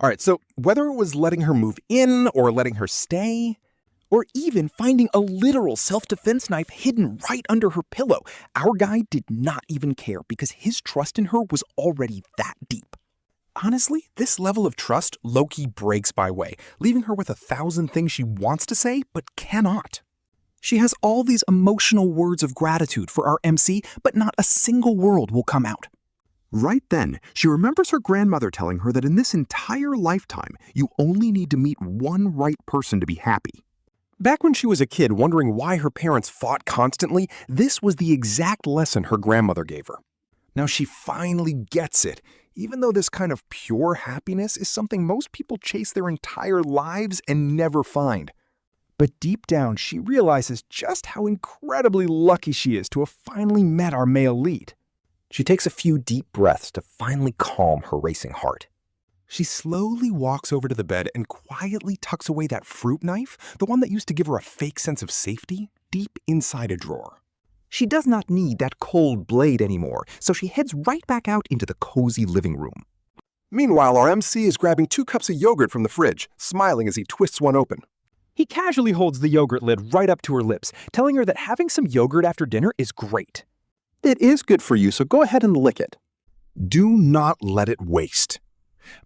All right, so whether it was letting her move in or letting her stay, or even finding a literal self-defense knife hidden right under her pillow, our guy did not even care because his trust in her was already that deep. Honestly, this level of trust low-key breaks Bai Wei, leaving her with 1,000 things she wants to say but cannot. She has all these emotional words of gratitude for our MC, but not a single word will come out. Right then, she remembers her grandmother telling her that in this entire lifetime, you only need to meet one right person to be happy. Back when she was a kid wondering why her parents fought constantly, this was the exact lesson her grandmother gave her. Now she finally gets it, even though this kind of pure happiness is something most people chase their entire lives and never find. But deep down, she realizes just how incredibly lucky she is to have finally met our male lead. She takes a few deep breaths to finally calm her racing heart. She slowly walks over to the bed and quietly tucks away that fruit knife, the one that used to give her a fake sense of safety, deep inside a drawer. She does not need that cold blade anymore, so she heads right back out into the cozy living room. Meanwhile, our MC is grabbing 2 cups of yogurt from the fridge, smiling as he twists one open. He casually holds the yogurt lid right up to her lips, telling her that having some yogurt after dinner is great. It is good for you, so go ahead and lick it. Do not let it waste.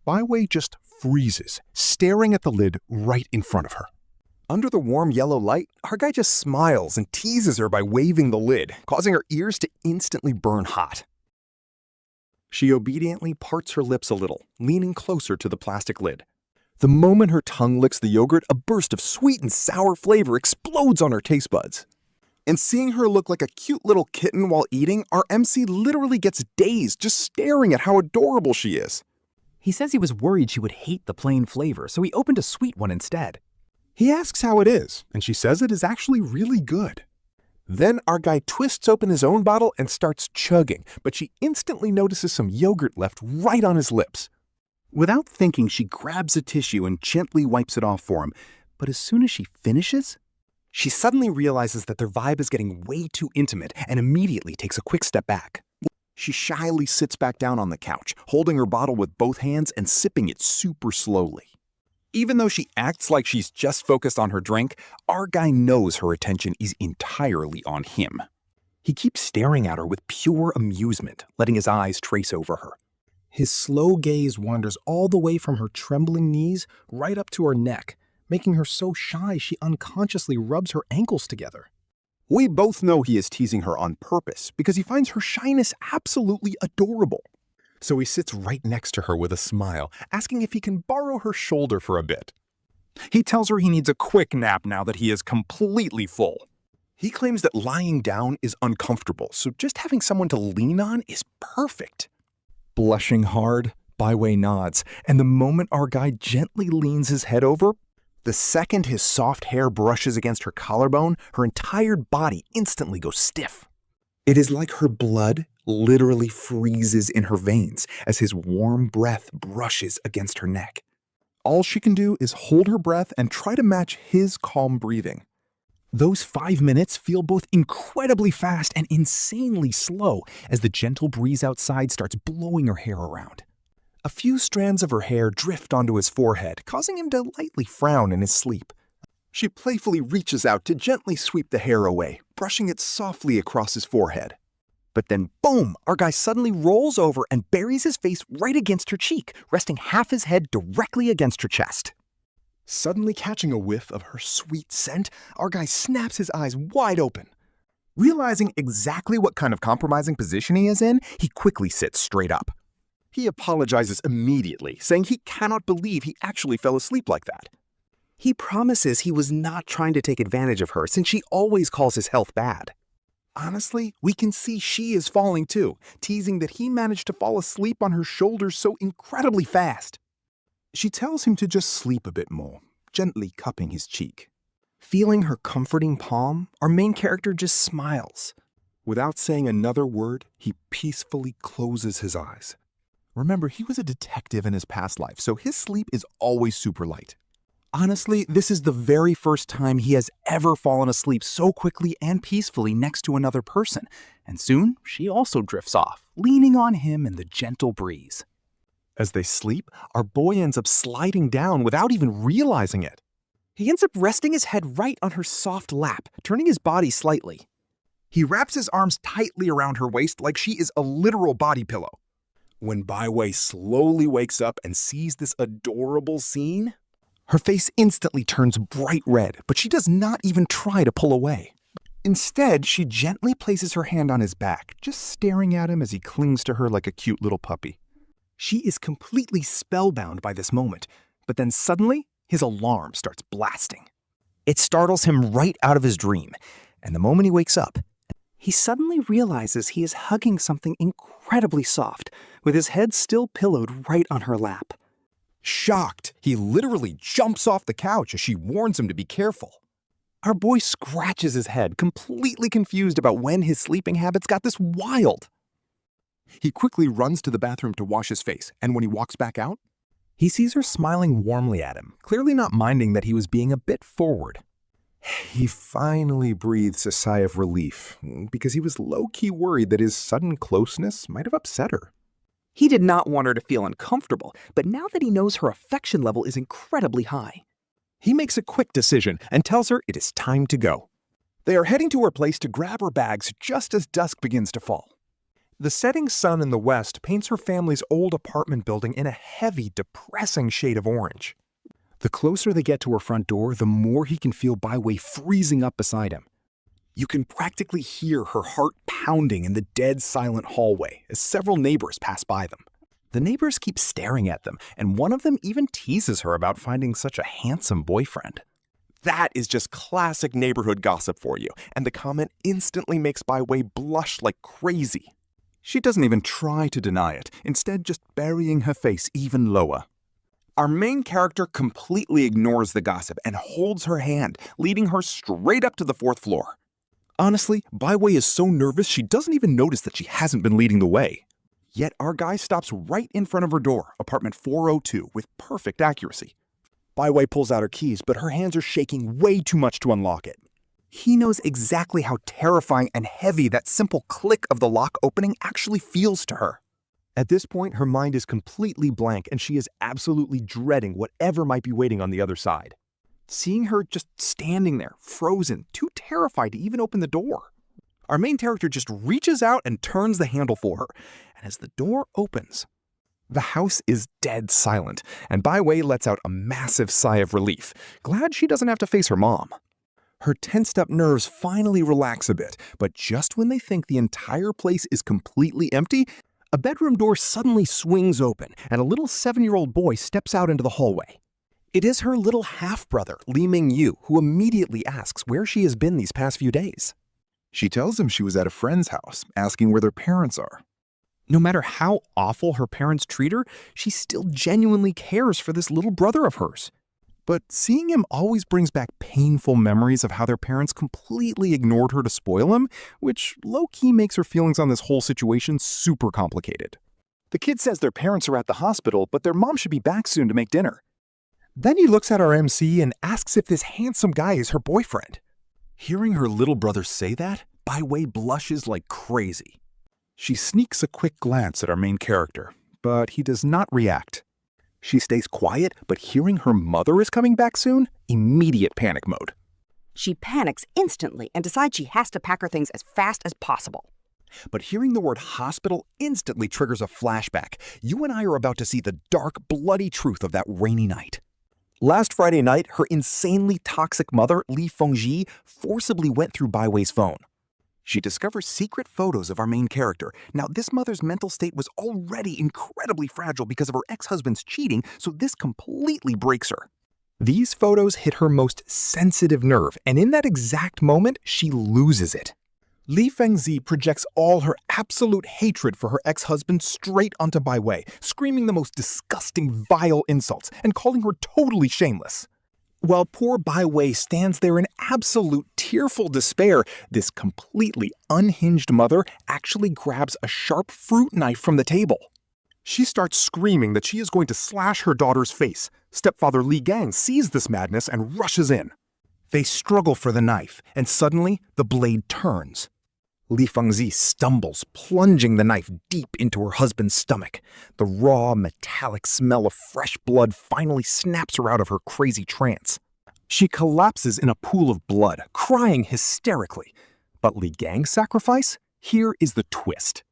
Bai Wei just freezes, staring at the lid right in front of her. Under the warm yellow light, our guy just smiles and teases her by waving the lid, causing her ears to instantly burn hot. She obediently parts her lips a little, leaning closer to the plastic lid. The moment her tongue licks the yogurt, a burst of sweet and sour flavor explodes on her taste buds. And seeing her look like a cute little kitten while eating, our MC literally gets dazed just staring at how adorable she is. He says he was worried she would hate the plain flavor, so he opened a sweet one instead. He asks how it is, and she says it is actually really good. Then our guy twists open his own bottle and starts chugging, but she instantly notices some yogurt left right on his lips. Without thinking, she grabs a tissue and gently wipes it off for him, but as soon as she finishes, she suddenly realizes that their vibe is getting way too intimate and immediately takes a quick step back. She shyly sits back down on the couch, holding her bottle with both hands and sipping it super slowly. Even though she acts like she's just focused on her drink, our guy knows her attention is entirely on him. He keeps staring at her with pure amusement, letting his eyes trace over her. His slow gaze wanders all the way from her trembling knees right up to her neck, making her so shy she unconsciously rubs her ankles together. We both know he is teasing her on purpose because he finds her shyness absolutely adorable. So he sits right next to her with a smile, asking if he can borrow her shoulder for a bit. He tells her he needs a quick nap now that he is completely full. He claims that lying down is uncomfortable, so just having someone to lean on is perfect. Blushing hard, Bai Wei nods, and the moment our guy gently leans his head over, the second his soft hair brushes against her collarbone, her entire body instantly goes stiff. It is like her blood literally freezes in her veins as his warm breath brushes against her neck. All she can do is hold her breath and try to match his calm breathing. Those 5 minutes feel both incredibly fast and insanely slow as the gentle breeze outside starts blowing her hair around. A few strands of her hair drift onto his forehead, causing him to lightly frown in his sleep. She playfully reaches out to gently sweep the hair away, brushing it softly across his forehead. But then, boom, our guy suddenly rolls over and buries his face right against her cheek, resting half his head directly against her chest. Suddenly catching a whiff of her sweet scent, our guy snaps his eyes wide open. Realizing exactly what kind of compromising position he is in, he quickly sits straight up. He apologizes immediately, saying he cannot believe he actually fell asleep like that. He promises he was not trying to take advantage of her since she always calls his health bad. Honestly, we can see she is falling too, teasing that he managed to fall asleep on her shoulders so incredibly fast. She tells him to just sleep a bit more, gently cupping his cheek. Feeling her comforting palm, our main character just smiles. Without saying another word, he peacefully closes his eyes. Remember, he was a detective in his past life, so his sleep is always super light. Honestly, this is the very first time he has ever fallen asleep so quickly and peacefully next to another person, and soon she also drifts off, leaning on him in the gentle breeze. As they sleep, our boy ends up sliding down without even realizing it. He ends up resting his head right on her soft lap, turning his body slightly. He wraps his arms tightly around her waist like she is a literal body pillow. When Bai Wei slowly wakes up and sees this adorable scene, her face instantly turns bright red, but she does not even try to pull away. Instead, she gently places her hand on his back, just staring at him as he clings to her like a cute little puppy. She is completely spellbound by this moment, but then suddenly, his alarm starts blasting. It startles him right out of his dream, and the moment he wakes up, he suddenly realizes he is hugging something incredibly soft, with his head still pillowed right on her lap. Shocked, he literally jumps off the couch as she warns him to be careful. Our boy scratches his head, completely confused about when his sleeping habits got this wild. He quickly runs to the bathroom to wash his face, and when he walks back out, he sees her smiling warmly at him, clearly not minding that he was being a bit forward. He finally breathes a sigh of relief, because he was low-key worried that his sudden closeness might have upset her. He did not want her to feel uncomfortable, but now that he knows her affection level is incredibly high, he makes a quick decision and tells her it is time to go. They are heading to her place to grab her bags just as dusk begins to fall. The setting sun in the west paints her family's old apartment building in a heavy, depressing shade of orange. The closer they get to her front door, the more he can feel Bai Wei freezing up beside him. You can practically hear her heart pounding in the dead silent hallway as several neighbors pass by them. The neighbors keep staring at them, and one of them even teases her about finding such a handsome boyfriend. That is just classic neighborhood gossip for you, and the comment instantly makes Bai Wei blush like crazy. She doesn't even try to deny it, instead just burying her face even lower. Our main character completely ignores the gossip and holds her hand, leading her straight up to the 4th floor. Honestly, Bai Wei is so nervous she doesn't even notice that she hasn't been leading the way. Yet our guy stops right in front of her door, apartment 402, with perfect accuracy. Bai Wei pulls out her keys, but her hands are shaking way too much to unlock it. He knows exactly how terrifying and heavy that simple click of the lock opening actually feels to her. At this point, her mind is completely blank and she is absolutely dreading whatever might be waiting on the other side. Seeing her just standing there, frozen, too terrified to even open the door. Our main character just reaches out and turns the handle for her, and as the door opens, the house is dead silent, and Bai Wei lets out a massive sigh of relief, glad she doesn't have to face her mom. Her tensed-up nerves finally relax a bit, but just when they think the entire place is completely empty, a bedroom door suddenly swings open, and a little 7-year-old boy steps out into the hallway. It is her little half-brother, Li Mingyu, who immediately asks where she has been these past few days. She tells him she was at a friend's house, asking where their parents are. No matter how awful her parents treat her, she still genuinely cares for this little brother of hers. But seeing him always brings back painful memories of how their parents completely ignored her to spoil him, which low-key makes her feelings on this whole situation super complicated. The kid says their parents are at the hospital, but their mom should be back soon to make dinner. Then he looks at our MC and asks if this handsome guy is her boyfriend. Hearing her little brother say that, Bai Wei blushes like crazy. She sneaks a quick glance at our main character, but he does not react. She stays quiet, but hearing her mother is coming back soon, immediate panic mode. She panics instantly and decides she has to pack her things as fast as possible. But hearing the word hospital instantly triggers a flashback. You and I are about to see the dark, bloody truth of that rainy night. Last Friday night, her insanely toxic mother, Li Fengji, forcibly went through Bai Wei's phone. She discovers secret photos of our main character. Now, this mother's mental state was already incredibly fragile because of her ex-husband's cheating, so this completely breaks her. These photos hit her most sensitive nerve, and in that exact moment, she loses it. Li Fengzi projects all her absolute hatred for her ex-husband straight onto Bai Wei, screaming the most disgusting, vile insults and calling her totally shameless. While poor Bai Wei stands there in absolute tearful despair, this completely unhinged mother actually grabs a sharp fruit knife from the table. She starts screaming that she is going to slash her daughter's face. Stepfather Li Gang sees this madness and rushes in. They struggle for the knife, and suddenly the blade turns. Li Fengzi stumbles, plunging the knife deep into her husband's stomach. The raw, metallic smell of fresh blood finally snaps her out of her crazy trance. She collapses in a pool of blood, crying hysterically. But Li Gang's sacrifice? Here is the twist.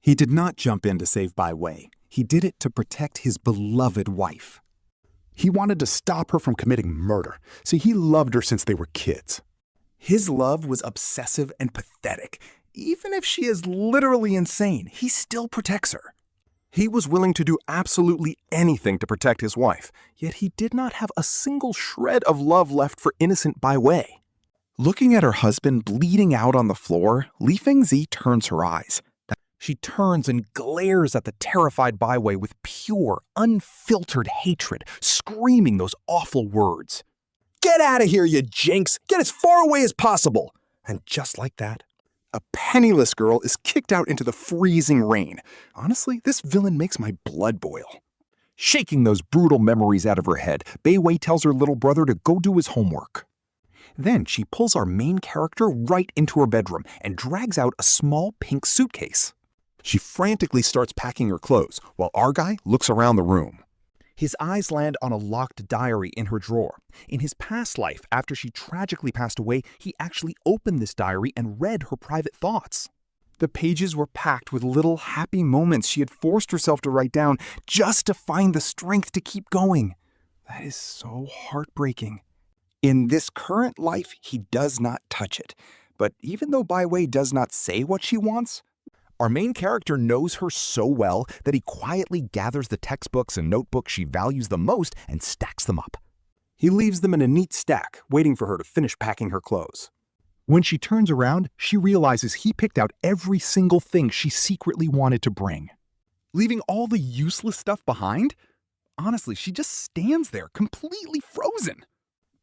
He did not jump in to save Bai Wei. He did it to protect his beloved wife. He wanted to stop her from committing murder. See, he loved her since they were kids. His love was obsessive and pathetic. Even if she is literally insane, he still protects her. He was willing to do absolutely anything to protect his wife, yet he did not have a single shred of love left for innocent Bai Wei. Looking at her husband bleeding out on the floor, Li Fengzi turns her eyes. She turns and glares at the terrified Bai Wei with pure, unfiltered hatred, screaming those awful words. "Get out of here, you jinx! Get as far away as possible!" And just like that, a penniless girl is kicked out into the freezing rain. Honestly, this villain makes my blood boil. Shaking those brutal memories out of her head, Bai Wei tells her little brother to go do his homework. Then she pulls our main character right into her bedroom and drags out a small pink suitcase. She frantically starts packing her clothes, while our guy looks around the room. His eyes land on a locked diary in her drawer. In his past life, after she tragically passed away, he actually opened this diary and read her private thoughts. The pages were packed with little happy moments she had forced herself to write down just to find the strength to keep going. That is so heartbreaking. In this current life, he does not touch it. But even though Bai Wei does not say what she wants, our main character knows her so well that he quietly gathers the textbooks and notebooks she values the most and stacks them up. He leaves them in a neat stack, waiting for her to finish packing her clothes. When she turns around, she realizes he picked out every single thing she secretly wanted to bring. Leaving all the useless stuff behind? Honestly, she just stands there, completely frozen.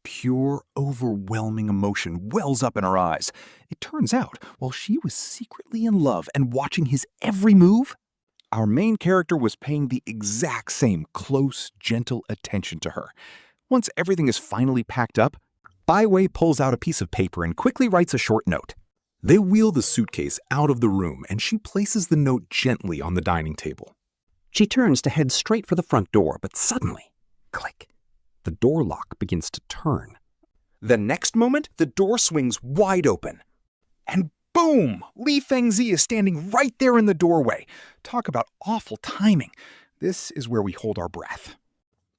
Pure, overwhelming emotion wells up in her eyes. It turns out, while she was secretly in love and watching his every move, our main character was paying the exact same close, gentle attention to her. Once everything is finally packed up, Bai Wei pulls out a piece of paper and quickly writes a short note. They wheel the suitcase out of the room, and she places the note gently on the dining table. She turns to head straight for the front door, but suddenly, click. The door lock begins to turn. The next moment, the door swings wide open. And boom! Li Fengzi is standing right there in the doorway. Talk about awful timing. This is where we hold our breath.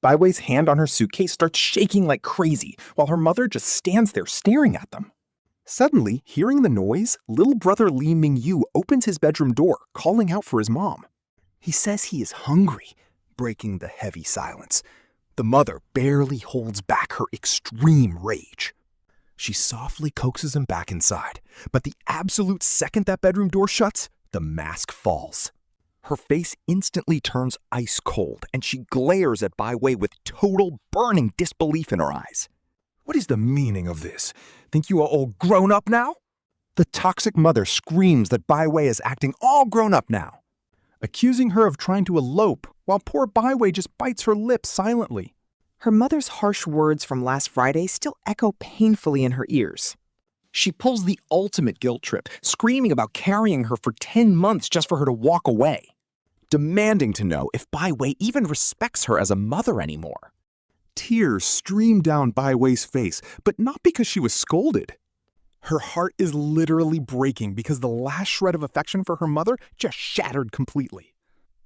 Bai Wei's hand on her suitcase starts shaking like crazy, while her mother just stands there staring at them. Suddenly, hearing the noise, little brother Li Mingyu opens his bedroom door, calling out for his mom. He says he is hungry, breaking the heavy silence. The mother barely holds back her extreme rage. She softly coaxes him back inside, but the absolute second that bedroom door shuts, the mask falls. Her face instantly turns ice cold, and she glares at Bai Wei with total burning disbelief in her eyes. What is the meaning of this? Think you are all grown up now? The toxic mother screams that Bai Wei is acting all grown up now, accusing her of trying to elope, while poor Bai Wei just bites her lips silently. Her mother's harsh words from last Friday still echo painfully in her ears. She pulls the ultimate guilt trip, screaming about carrying her for 10 months just for her to walk away, demanding to know if Bai Wei even respects her as a mother anymore. Tears stream down Bai Wei's face, but not because she was scolded. Her heart is literally breaking because the last shred of affection for her mother just shattered completely.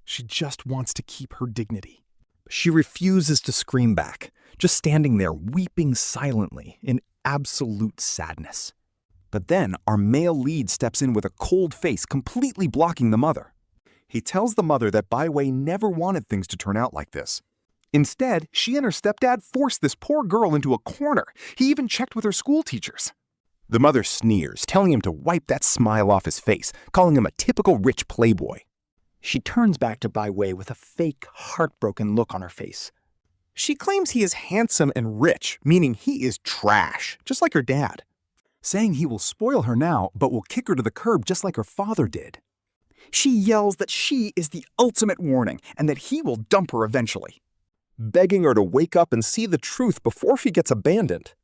She just wants to keep her dignity. She refuses to scream back, just standing there weeping silently in absolute sadness. But then our male lead steps in with a cold face, completely blocking the mother. He tells the mother that Bai Wei never wanted things to turn out like this. Instead, she and her stepdad forced this poor girl into a corner. He even checked with her school teachers. The mother sneers, telling him to wipe that smile off his face, calling him a typical rich playboy. She turns back to Bai Wei with a fake, heartbroken look on her face. She claims he is handsome and rich, meaning he is trash, just like her dad, saying he will spoil her now, but will kick her to the curb just like her father did. She yells that she is the ultimate warning and that he will dump her eventually, begging her to wake up and see the truth before she gets abandoned.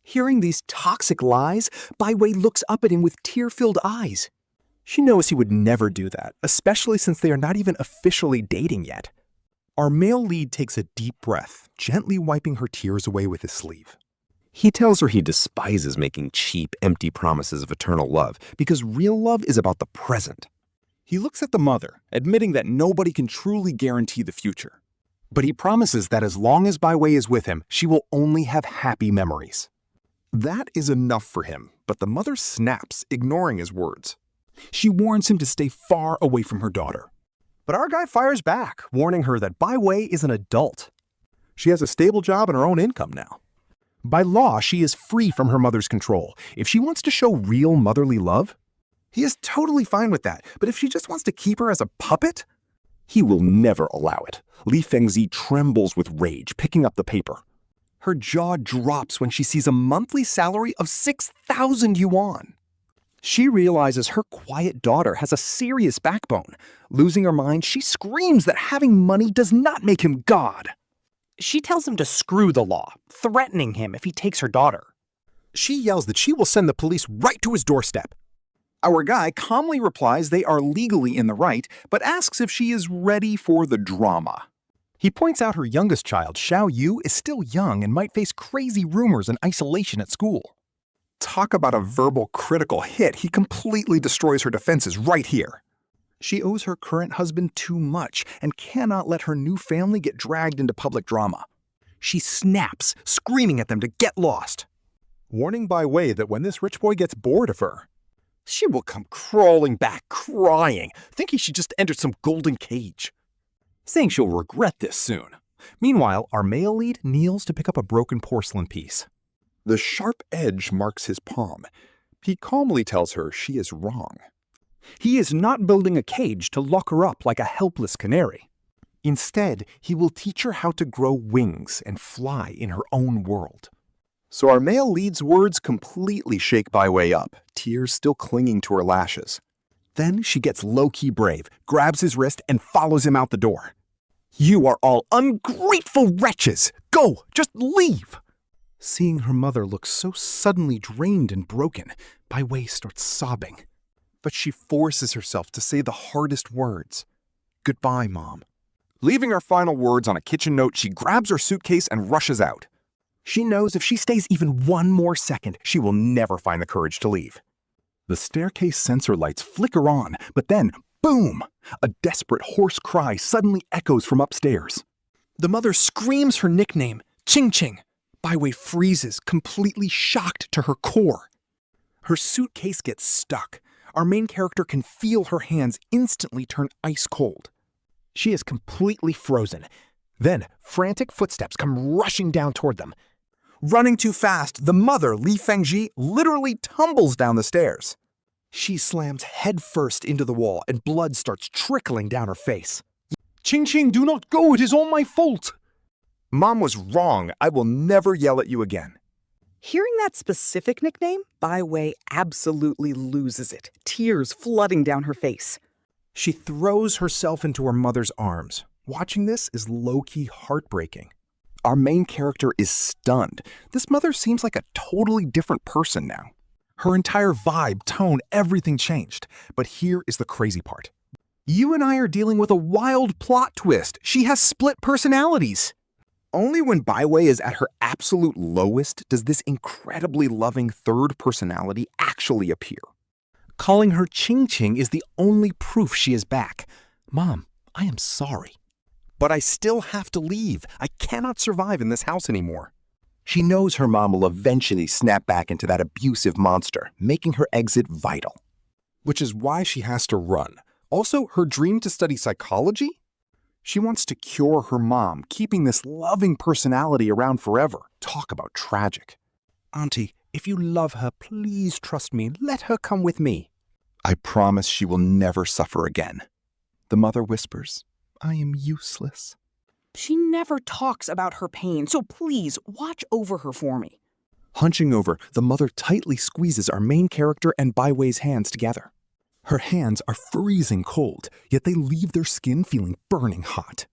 Hearing these toxic lies, Bai Wei looks up at him with tear-filled eyes. She knows he would never do that, especially since they are not even officially dating yet. Our male lead takes a deep breath, gently wiping her tears away with his sleeve. He tells her he despises making cheap, empty promises of eternal love because real love is about the present. He looks at the mother, admitting that nobody can truly guarantee the future. But he promises that as long as Bai Wei is with him, she will only have happy memories. That is enough for him, but the mother snaps, ignoring his words. She warns him to stay far away from her daughter. But our guy fires back, warning her that Bai Wei is an adult. She has a stable job and her own income now. By law, she is free from her mother's control. If she wants to show real motherly love, he is totally fine with that. But if she just wants to keep her as a puppet, he will never allow it. Li Fengzi trembles with rage, picking up the paper. Her jaw drops when she sees a monthly salary of 6,000 yuan. She realizes her quiet daughter has a serious backbone. Losing her mind, she screams that having money does not make him God. She tells him to screw the law, threatening him if he takes her daughter. She yells that she will send the police right to his doorstep. Our guy calmly replies they are legally in the right, but asks if she is ready for the drama. He points out her youngest child, Xiao Yu, is still young and might face crazy rumors and isolation at school. Talk about a verbal critical hit. He completely destroys her defenses right here. She owes her current husband too much and cannot let her new family get dragged into public drama. She snaps, screaming at them to get lost, warning Bai Wei that when this rich boy gets bored of her, she will come crawling back, crying, thinking she just entered some golden cage, saying she'll regret this soon. Meanwhile, our male lead kneels to pick up a broken porcelain piece. The sharp edge marks his palm. He calmly tells her she is wrong. He is not building a cage to lock her up like a helpless canary. Instead, he will teach her how to grow wings and fly in her own world. So our male lead's words completely shake Bai Wei up, tears still clinging to her lashes. Then she gets low-key brave, grabs his wrist, and follows him out the door. You are all ungrateful wretches! Go! Just leave! Seeing her mother look so suddenly drained and broken, Bai Wei starts sobbing. But she forces herself to say the hardest words. Goodbye, Mom. Leaving her final words on a kitchen note, she grabs her suitcase and rushes out. She knows if she stays even one more second, she will never find the courage to leave. The staircase sensor lights flicker on, but then, boom! A desperate hoarse cry suddenly echoes from upstairs. The mother screams her nickname, Ching Ching. Bai Wei freezes, completely shocked to her core. Her suitcase gets stuck. Our main character can feel her hands instantly turn ice cold. She is completely frozen. Then, frantic footsteps come rushing down toward them. Running too fast, the mother, Li Fengji, literally tumbles down the stairs. She slams headfirst into the wall and blood starts trickling down her face. Ching Ching, do not go, it is all my fault. Mom was wrong. I will never yell at you again. Hearing that specific nickname, Bai Wei absolutely loses it, tears flooding down her face. She throws herself into her mother's arms. Watching this is low-key heartbreaking. Our main character is stunned. This mother seems like a totally different person now. Her entire vibe, tone, everything changed. But here is the crazy part. You and I are dealing with a wild plot twist. She has split personalities. Only when Bai Wei is at her absolute lowest does this incredibly loving third personality actually appear. Calling her Ching Ching is the only proof she is back. Mom, I am sorry. But I still have to leave. I cannot survive in this house anymore. She knows her mom will eventually snap back into that abusive monster, making her exit vital. Which is why she has to run. Also, her dream to study psychology? She wants to cure her mom, keeping this loving personality around forever. Talk about tragic. Auntie, if you love her, please trust me. Let her come with me. I promise she will never suffer again. The mother whispers, I am useless. She never talks about her pain, so please watch over her for me. Hunching over, the mother tightly squeezes our main character and Bai Wei's hands together. Her hands are freezing cold, yet they leave their skin feeling burning hot.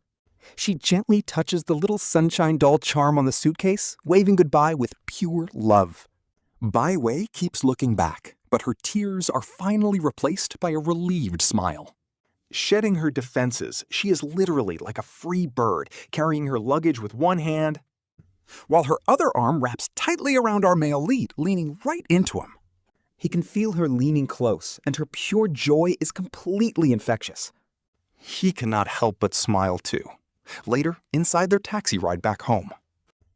She gently touches the little sunshine doll charm on the suitcase, waving goodbye with pure love. Bai Wei keeps looking back, But her tears are finally replaced by a relieved smile. Shedding her defenses, she is literally like a free bird, carrying her luggage with one hand, while her other arm wraps tightly around our male lead, leaning right into him. He can feel her leaning close, and her pure joy is completely infectious. He cannot help but smile too. Later, inside their taxi ride back home.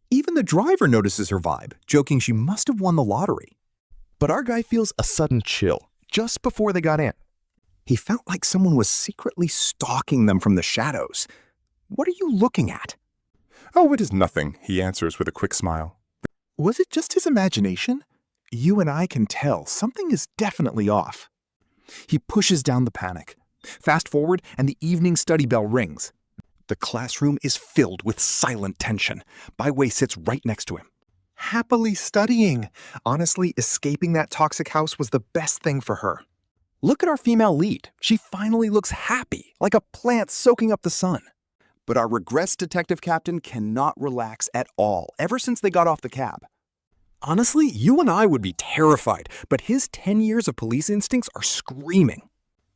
Even the driver notices her vibe, joking she must have won the lottery. But our guy feels a sudden chill just before they got in. He felt like someone was secretly stalking them from the shadows. What are you looking at? Oh, it is nothing, he answers with a quick smile. Was it just his imagination? You and I can tell something is definitely off. He pushes down the panic. Fast forward, and the evening study bell rings. The classroom is filled with silent tension. Bai Wei sits right next to him, happily studying. Honestly, escaping that toxic house was the best thing for her. Look at our female lead. She finally looks happy, like a plant soaking up the sun. But our regrets detective captain cannot relax at all, ever since they got off the cab. Honestly, you and I would be terrified, but his 10 years of police instincts are screaming.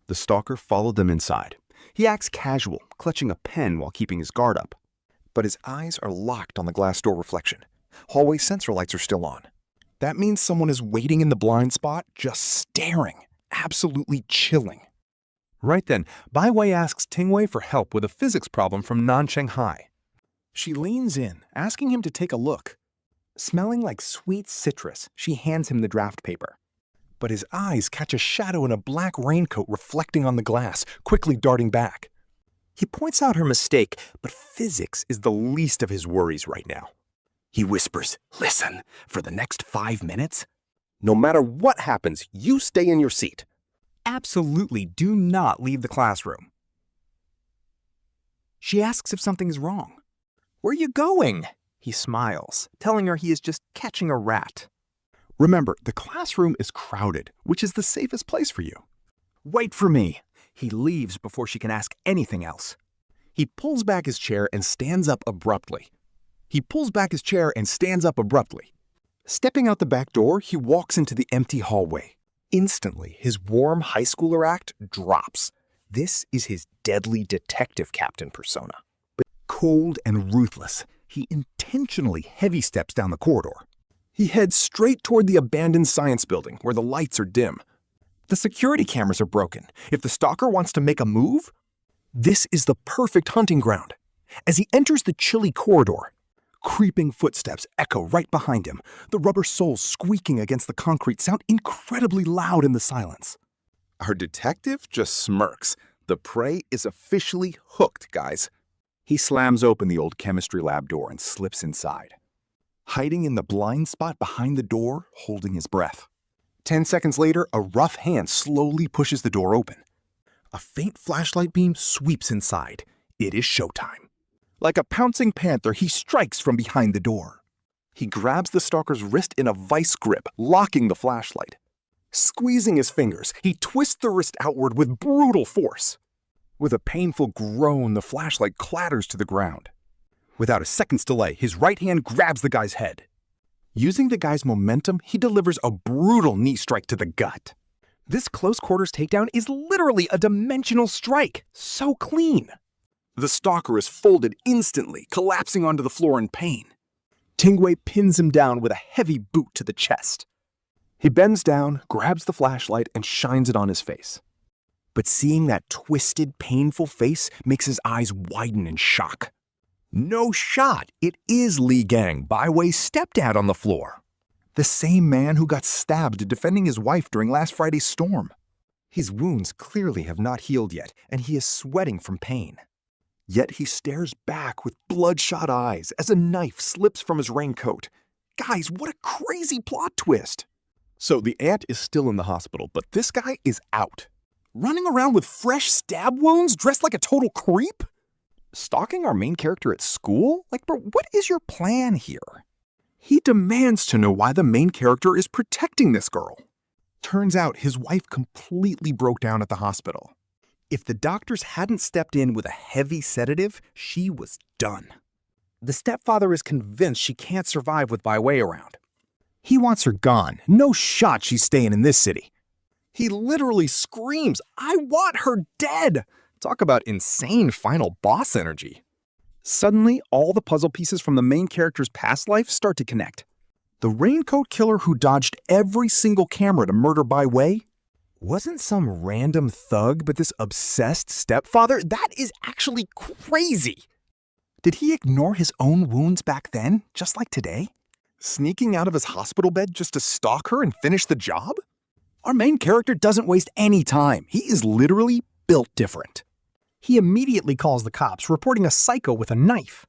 The stalker followed them inside. He acts casual, clutching a pen while keeping his guard up. But his eyes are locked on the glass door reflection. Hallway sensor lights are still on. That means someone is waiting in the blind spot, just staring, absolutely chilling. Right then, Bai Wei asks Tingwei for help with a physics problem from non-Shanghai. She leans in, asking him to take a look. Smelling like sweet citrus, she hands him the draft paper. But his eyes catch a shadow in a black raincoat reflecting on the glass, quickly darting back. He points out her mistake, but physics is the least of his worries right now. He whispers, "Listen, for the next 5 minutes, no matter what happens, you stay in your seat. Absolutely do not leave the classroom." She asks if something is wrong. "Where are you going?" He smiles, telling her he is just catching a rat. Remember, the classroom is crowded, which is the safest place for you. "Wait for me." He leaves before she can ask anything else. He pulls back his chair and stands up abruptly. Stepping out the back door, he walks into the empty hallway. Instantly, his warm high schooler act drops. This is his deadly detective captain persona. But cold and ruthless, he intentionally heavy steps down the corridor. He heads straight toward the abandoned science building where the lights are dim. The security cameras are broken. If the stalker wants to make a move, this is the perfect hunting ground. As he enters the chilly corridor, creeping footsteps echo right behind him. The rubber soles squeaking against the concrete sound incredibly loud in the silence. Our detective just smirks. The prey is officially hooked, guys. He slams open the old chemistry lab door and slips inside. Hiding in the blind spot behind the door, holding his breath. 10 seconds later, a rough hand slowly pushes the door open. A faint flashlight beam sweeps inside. It is showtime. Like a pouncing panther, he strikes from behind the door. He grabs the stalker's wrist in a vice grip, locking the flashlight. Squeezing his fingers, he twists the wrist outward with brutal force. With a painful groan, the flashlight clatters to the ground. Without a second's delay, his right hand grabs the guy's head. Using the guy's momentum, he delivers a brutal knee strike to the gut. This close quarters takedown is literally a dimensional strike, so clean. The stalker is folded instantly, collapsing onto the floor in pain. Tingwei pins him down with a heavy boot to the chest. He bends down, grabs the flashlight, and shines it on his face. But seeing that twisted, painful face makes his eyes widen in shock. No shot! It is Li Gang, Bai Wei's stepdad, on the floor. The same man who got stabbed defending his wife during last Friday's storm. His wounds clearly have not healed yet, and he is sweating from pain. Yet he stares back with bloodshot eyes as a knife slips from his raincoat. Guys, what a crazy plot twist! So the aunt is still in the hospital, but this guy is out. Running around with fresh stab wounds, dressed like a total creep? Stalking our main character at school? Like, bro, what is your plan here? He demands to know why the main character is protecting this girl. Turns out his wife completely broke down at the hospital. If the doctors hadn't stepped in with a heavy sedative, she was done. The stepfather is convinced she can't survive with Bai Wei around. He wants her gone. No shot she's staying in this city. He literally screams, "I want her dead!" Talk about insane final boss energy. Suddenly, all the puzzle pieces from the main character's past life start to connect. The raincoat killer who dodged every single camera to murder Bai Wei wasn't some random thug, but this obsessed stepfather. That is actually crazy. Did he ignore his own wounds back then, just like today? Sneaking out of his hospital bed just to stalk her and finish the job? Our main character doesn't waste any time. He is literally built different. He immediately calls the cops, reporting a psycho with a knife.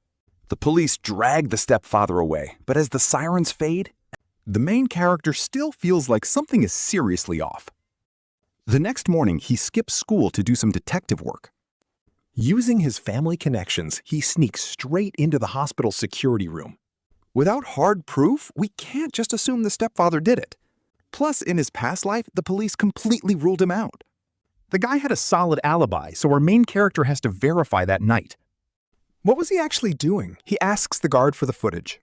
The police drag the stepfather away, but as the sirens fade, the main character still feels like something is seriously off. The next morning, he skips school to do some detective work. Using his family connections, he sneaks straight into the hospital's security room. Without hard proof, we can't just assume the stepfather did it. Plus, in his past life, the police completely ruled him out. The guy had a solid alibi, so our main character has to verify that night. What was he actually doing? He asks the guard for the footage.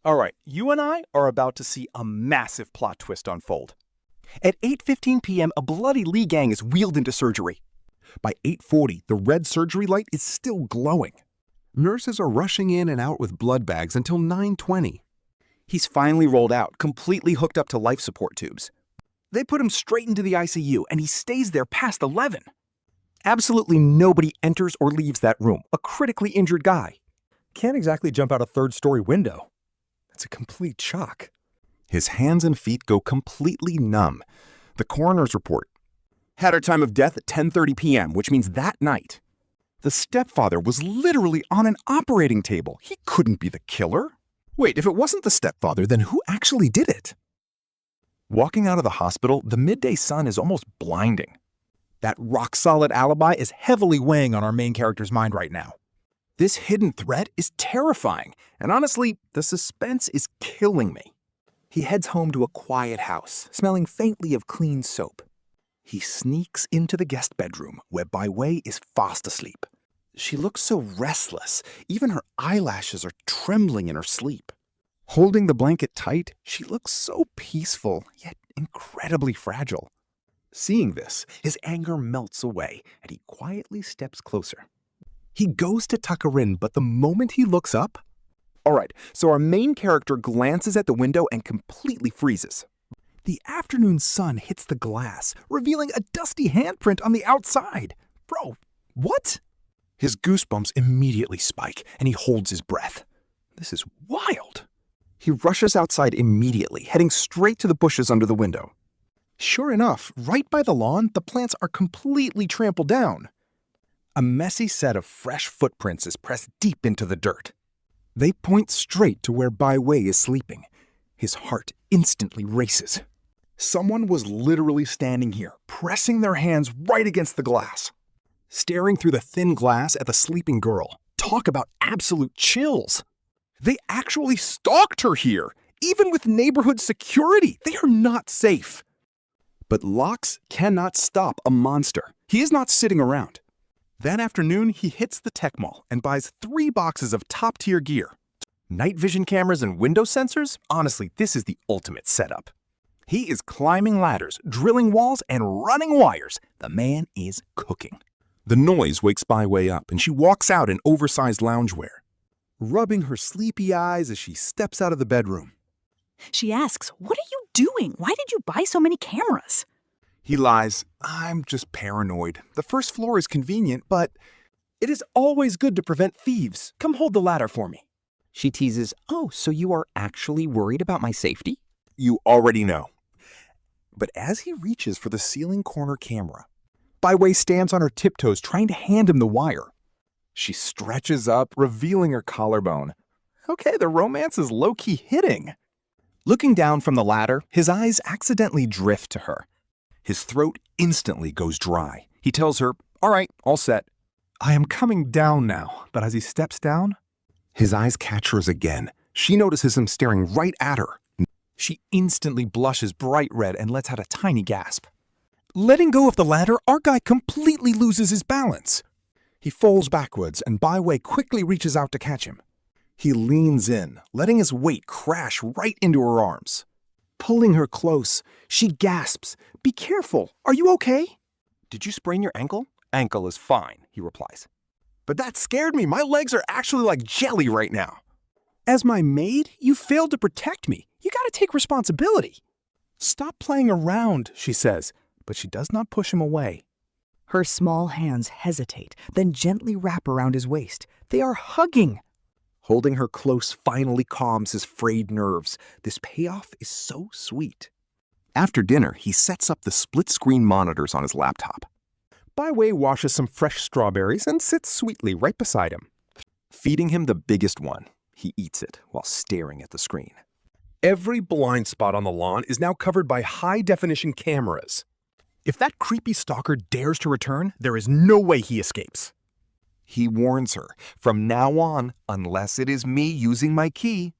All right, you and I are about to see a massive plot twist unfold. At 8:15 p.m., a bloody Lee gang is wheeled into surgery. By 8:40, the red surgery light is still glowing. Nurses are rushing in and out with blood bags until 9:20. He's finally rolled out, completely hooked up to life support tubes. They put him straight into the ICU, and he stays there past 11. Absolutely nobody enters or leaves that room, a critically injured guy. Can't exactly jump out a third-story window. It's a complete shock. His hands and feet go completely numb. The coroner's report had her time of death at 10:30 p.m., which means that night. The stepfather was literally on an operating table. He couldn't be the killer. Wait, if it wasn't the stepfather, then who actually did it? Walking out of the hospital, the midday sun is almost blinding. That rock-solid alibi is heavily weighing on our main character's mind right now. This hidden threat is terrifying, and honestly, the suspense is killing me. He heads home to a quiet house, smelling faintly of clean soap. He sneaks into the guest bedroom, where Bai Wei is fast asleep. She looks so restless, even her eyelashes are trembling in her sleep. Holding the blanket tight, she looks so peaceful, yet incredibly fragile. Seeing this, his anger melts away, and he quietly steps closer. He goes to tuck her in, but the moment he looks up... Alright, so our main character glances at the window and completely freezes. The afternoon sun hits the glass, revealing a dusty handprint on the outside. Bro, what? His goosebumps immediately spike, and he holds his breath. This is wild. He rushes outside immediately, heading straight to the bushes under the window. Sure enough, right by the lawn, the plants are completely trampled down. A messy set of fresh footprints is pressed deep into the dirt. They point straight to where Bai Wei is sleeping. His heart instantly races. Someone was literally standing here, pressing their hands right against the glass. Staring through the thin glass at the sleeping girl. Talk about absolute chills. They actually stalked her here, even with neighborhood security. They are not safe. But Lox cannot stop a monster. He is not sitting around. That afternoon, he hits the tech mall and buys 3 boxes of top-tier gear. Night vision cameras and window sensors? Honestly, this is the ultimate setup. He is climbing ladders, drilling walls, and running wires. The man is cooking. The noise wakes Bai Wei up, and she walks out in oversized loungewear, rubbing her sleepy eyes as she steps out of the bedroom. She asks, "What are you doing? Why did you buy so many cameras?" He lies, "I'm just paranoid. The first floor is convenient, but it is always good to prevent thieves. Come hold the ladder for me." She teases, "Oh, so you are actually worried about my safety?" You already know. But as he reaches for the ceiling corner camera, Bai Wei stands on her tiptoes trying to hand him the wire. She stretches up, revealing her collarbone. Okay, the romance is low-key hitting. Looking down from the ladder, his eyes accidentally drift to her. His throat instantly goes dry. He tells her, "All right, all set. I am coming down now." But as he steps down, his eyes catch hers again. She notices him staring right at her. She instantly blushes bright red and lets out a tiny gasp. Letting go of the ladder, our guy completely loses his balance. He falls backwards, and Bai Wei quickly reaches out to catch him. He leans in, letting his weight crash right into her arms. Pulling her close, she gasps, "Be careful, are you okay?" "Did you sprain your ankle?" "Ankle is fine," he replies. "But that scared me. My legs are actually like jelly right now." "As my maid, you failed to protect me. You gotta take responsibility." "Stop playing around," she says, but she does not push him away. Her small hands hesitate, then gently wrap around his waist. They are hugging. Holding her close finally calms his frayed nerves. This payoff is so sweet. After dinner, he sets up the split-screen monitors on his laptop. Bai Wei washes some fresh strawberries and sits sweetly right beside him. Feeding him the biggest one, he eats it while staring at the screen. Every blind spot on the lawn is now covered by high-definition cameras. If that creepy stalker dares to return, there is no way he escapes. He warns her, from now on, unless it is me using my key,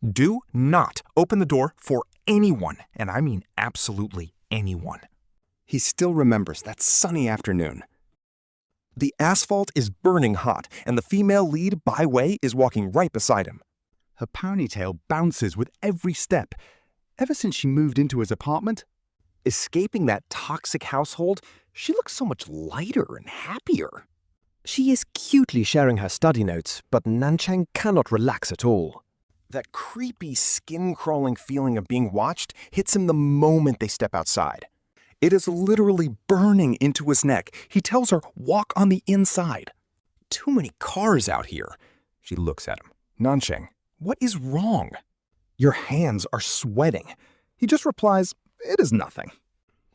do not open the door for anyone, and I mean absolutely anyone. He still remembers that sunny afternoon. The asphalt is burning hot, and the female lead, Bai Wei, is walking right beside him. Her ponytail bounces with every step. Ever since she moved into his apartment, escaping that toxic household, she looks so much lighter and happier. She is cutely sharing her study notes, but Nanchang cannot relax at all. That creepy, skin-crawling feeling of being watched hits him the moment they step outside. It is literally burning into his neck. He tells her, "Walk on the inside." "Too many cars out here." She looks at him. "Nanchang, what is wrong?" "Your hands are sweating." He just replies, "It is nothing.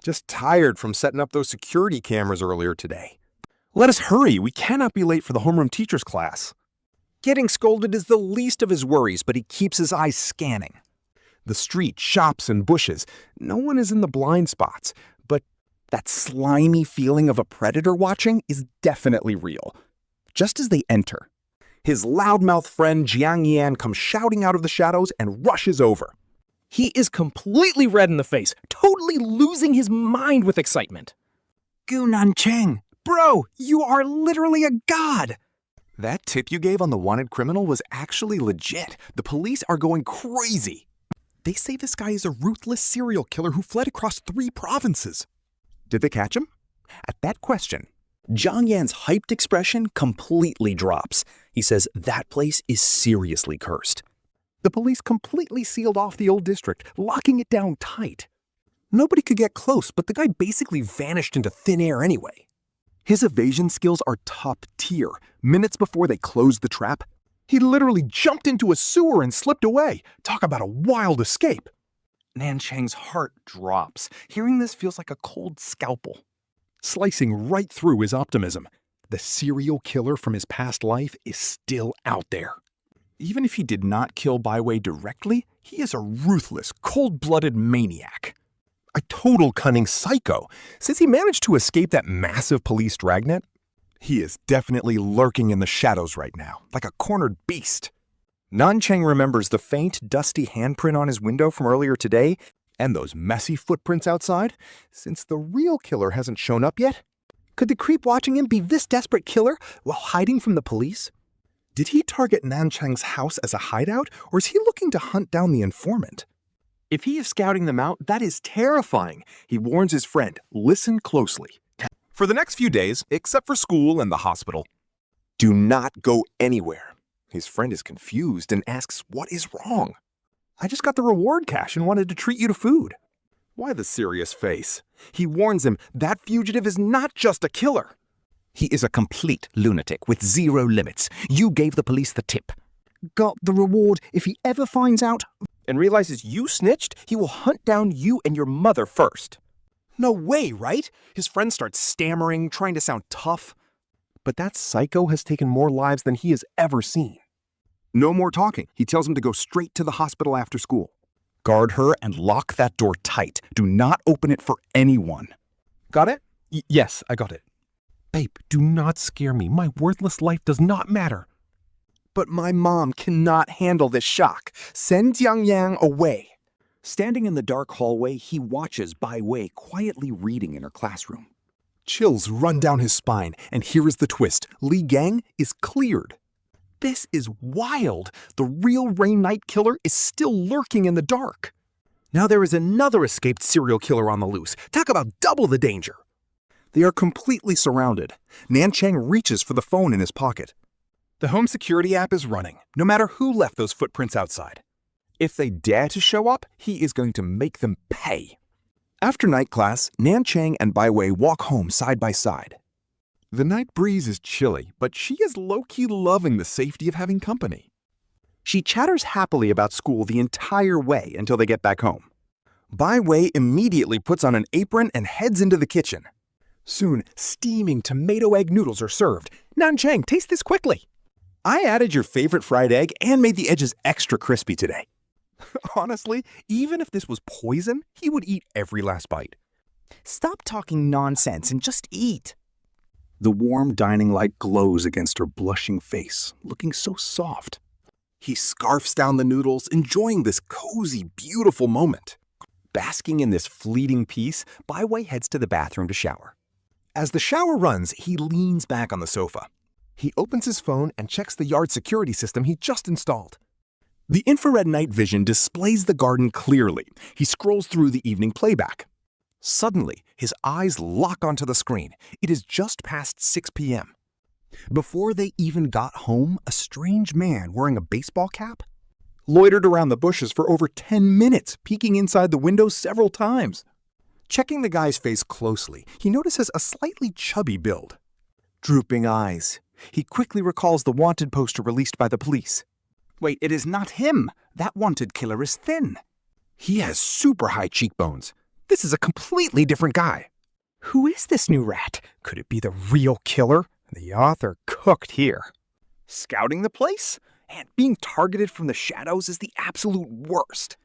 Just tired from setting up those security cameras earlier today. Let us hurry, we cannot be late for the homeroom teacher's class." Getting scolded is the least of his worries, but he keeps his eyes scanning. The street, shops, and bushes. No one is in the blind spots, but that slimy feeling of a predator watching is definitely real. Just as they enter, his loudmouth friend Jiang Yan comes shouting out of the shadows and rushes over. He is completely red in the face, totally losing his mind with excitement. "Gu Nancheng, bro, you are literally a god!" That tip you gave on the wanted criminal was actually legit. The police are going crazy. They say this guy is a ruthless serial killer who fled across 3 provinces. Did they catch him? At that question, Zhang Yan's hyped expression completely drops. He says that place is seriously cursed. The police completely sealed off the old district, locking it down tight. Nobody could get close, but the guy basically vanished into thin air anyway. His evasion skills are top tier. Minutes before they closed the trap, he literally jumped into a sewer and slipped away. Talk about a wild escape. Nanchang's heart drops. Hearing this feels like a cold scalpel, slicing right through his optimism. The serial killer from his past life is still out there. Even if he did not kill Bai Wei directly, he is a ruthless, cold-blooded maniac. A total cunning psycho. Since he managed to escape that massive police dragnet, he is definitely lurking in the shadows right now, like a cornered beast. Nanchang remembers the faint, dusty handprint on his window from earlier today, and those messy footprints outside. Since the real killer hasn't shown up yet, could the creep watching him be this desperate killer while hiding from the police? Did he target Nanchang's house as a hideout, or is he looking to hunt down the informant? If he is scouting them out, that is terrifying. He warns his friend, listen closely. For the next few days, except for school and the hospital, do not go anywhere. His friend is confused and asks, what is wrong? I just got the reward cash and wanted to treat you to food. Why the serious face? He warns him that fugitive is not just a killer. He is a complete lunatic with zero limits. You gave the police the tip. Got the reward if he ever finds out and realizes you snitched, he will hunt down you and your mother first. No way, right? His friend starts stammering, trying to sound tough. But that psycho has taken more lives than he has ever seen. No more talking. He tells him to go straight to the hospital after school. Guard her and lock that door tight. Do not open it for anyone. Got it? Yes, I got it. Babe, do not scare me. My worthless life does not matter. But my mom cannot handle this shock. Send Jiang Yang away. Standing in the dark hallway, he watches Bai Wei quietly reading in her classroom. Chills run down his spine, and here is the twist. Li Gang is cleared. This is wild. The real Rain Knight killer is still lurking in the dark. Now there is another escaped serial killer on the loose. Talk about double the danger. They are completely surrounded. Nan Chang reaches for the phone in his pocket. The home security app is running, no matter who left those footprints outside. If they dare to show up, he is going to make them pay. After night class, Nan Chang and Bai Wei walk home side by side. The night breeze is chilly, but she is low-key loving the safety of having company. She chatters happily about school the entire way until they get back home. Bai Wei immediately puts on an apron and heads into the kitchen. Soon, steaming tomato egg noodles are served. Nan Chang, taste this quickly. I added your favorite fried egg and made the edges extra crispy today. Honestly, even if this was poison, he would eat every last bite. Stop talking nonsense and just eat. The warm dining light glows against her blushing face, looking so soft. He scarfs down the noodles, enjoying this cozy, beautiful moment. Basking in this fleeting peace, Bai Wei heads to the bathroom to shower. As the shower runs, he leans back on the sofa. He opens his phone and checks the yard security system he just installed. The infrared night vision displays the garden clearly. He scrolls through the evening playback. Suddenly, his eyes lock onto the screen. It is just past 6 p.m. Before they even got home, a strange man wearing a baseball cap loitered around the bushes for over 10 minutes, peeking inside the window several times. Checking the guy's face closely, he notices a slightly chubby build. Drooping eyes. He quickly recalls the wanted poster released by the police. Wait, it is not him. That wanted killer is thin. He has super high cheekbones. This is a completely different guy. Who is this new rat? Could it be the real killer? The author cooked here. Scouting the place? And being targeted from the shadows is the absolute worst.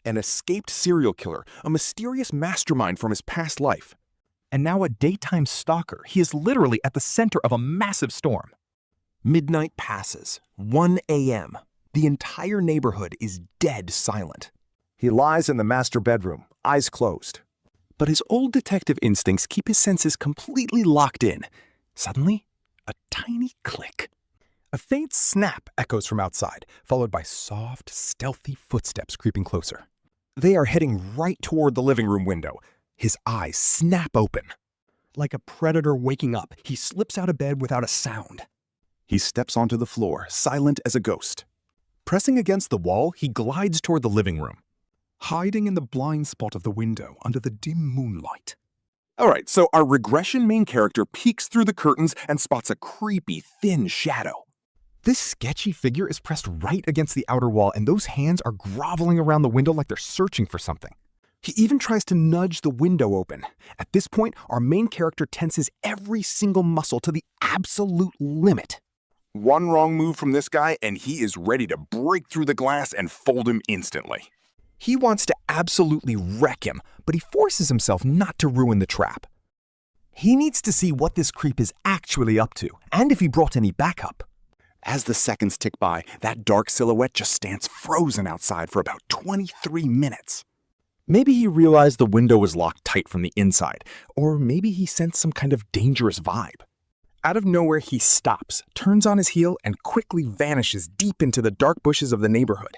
An escaped serial killer, a mysterious mastermind from his past life. And now a daytime stalker. He is literally at the center of a massive storm. Midnight passes. 1 a.m. The entire neighborhood is dead silent. He lies in the master bedroom, eyes closed. But his old detective instincts keep his senses completely locked in. Suddenly, a tiny click. A faint snap echoes from outside, followed by soft, stealthy footsteps creeping closer. They are heading right toward the living room window. His eyes snap open. Like a predator waking up, he slips out of bed without a sound. He steps onto the floor, silent as a ghost. Pressing against the wall, he glides toward the living room, hiding in the blind spot of the window under the dim moonlight. All right, so our regression main character peeks through the curtains and spots a creepy, thin shadow. This sketchy figure is pressed right against the outer wall, and those hands are groveling around the window like they're searching for something. He even tries to nudge the window open. At this point, our main character tenses every single muscle to the absolute limit. One wrong move from this guy, and he is ready to break through the glass and fold him instantly. He wants to absolutely wreck him, but he forces himself not to ruin the trap. He needs to see what this creep is actually up to, and if he brought any backup. As the seconds tick by, that dark silhouette just stands frozen outside for about 23 minutes. Maybe he realized the window was locked tight from the inside, or maybe he sensed some kind of dangerous vibe. Out of nowhere, he stops, turns on his heel, and quickly vanishes deep into the dark bushes of the neighborhood.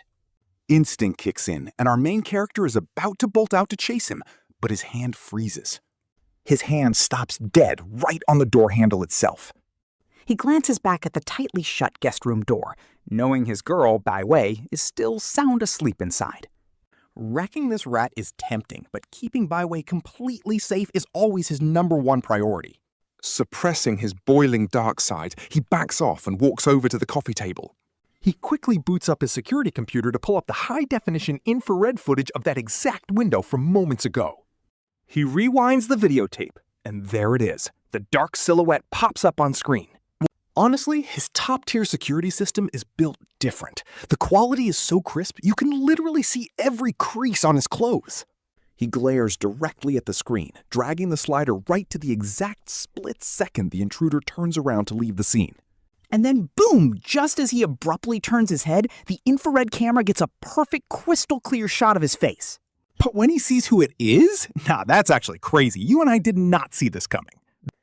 Instinct kicks in, and our main character is about to bolt out to chase him, but his hand freezes. His hand stops dead right on the door handle itself. He glances back at the tightly shut guest room door, knowing his girl, Bai Wei, is still sound asleep inside. Wrecking this rat is tempting, but keeping Bai Wei completely safe is always his #1 priority. Suppressing his boiling dark side, he backs off and walks over to the coffee table. He quickly boots up his security computer to pull up the high-definition infrared footage of that exact window from moments ago. He rewinds the videotape, and there it is. The dark silhouette pops up on screen. Honestly, his top-tier security system is built different. The quality is so crisp, you can literally see every crease on his clothes. He glares directly at the screen, dragging the slider right to the exact split second the intruder turns around to leave the scene. And then boom, just as he abruptly turns his head, the infrared camera gets a perfect crystal clear shot of his face. But when he sees who it is, that's actually crazy. You and I did not see this coming.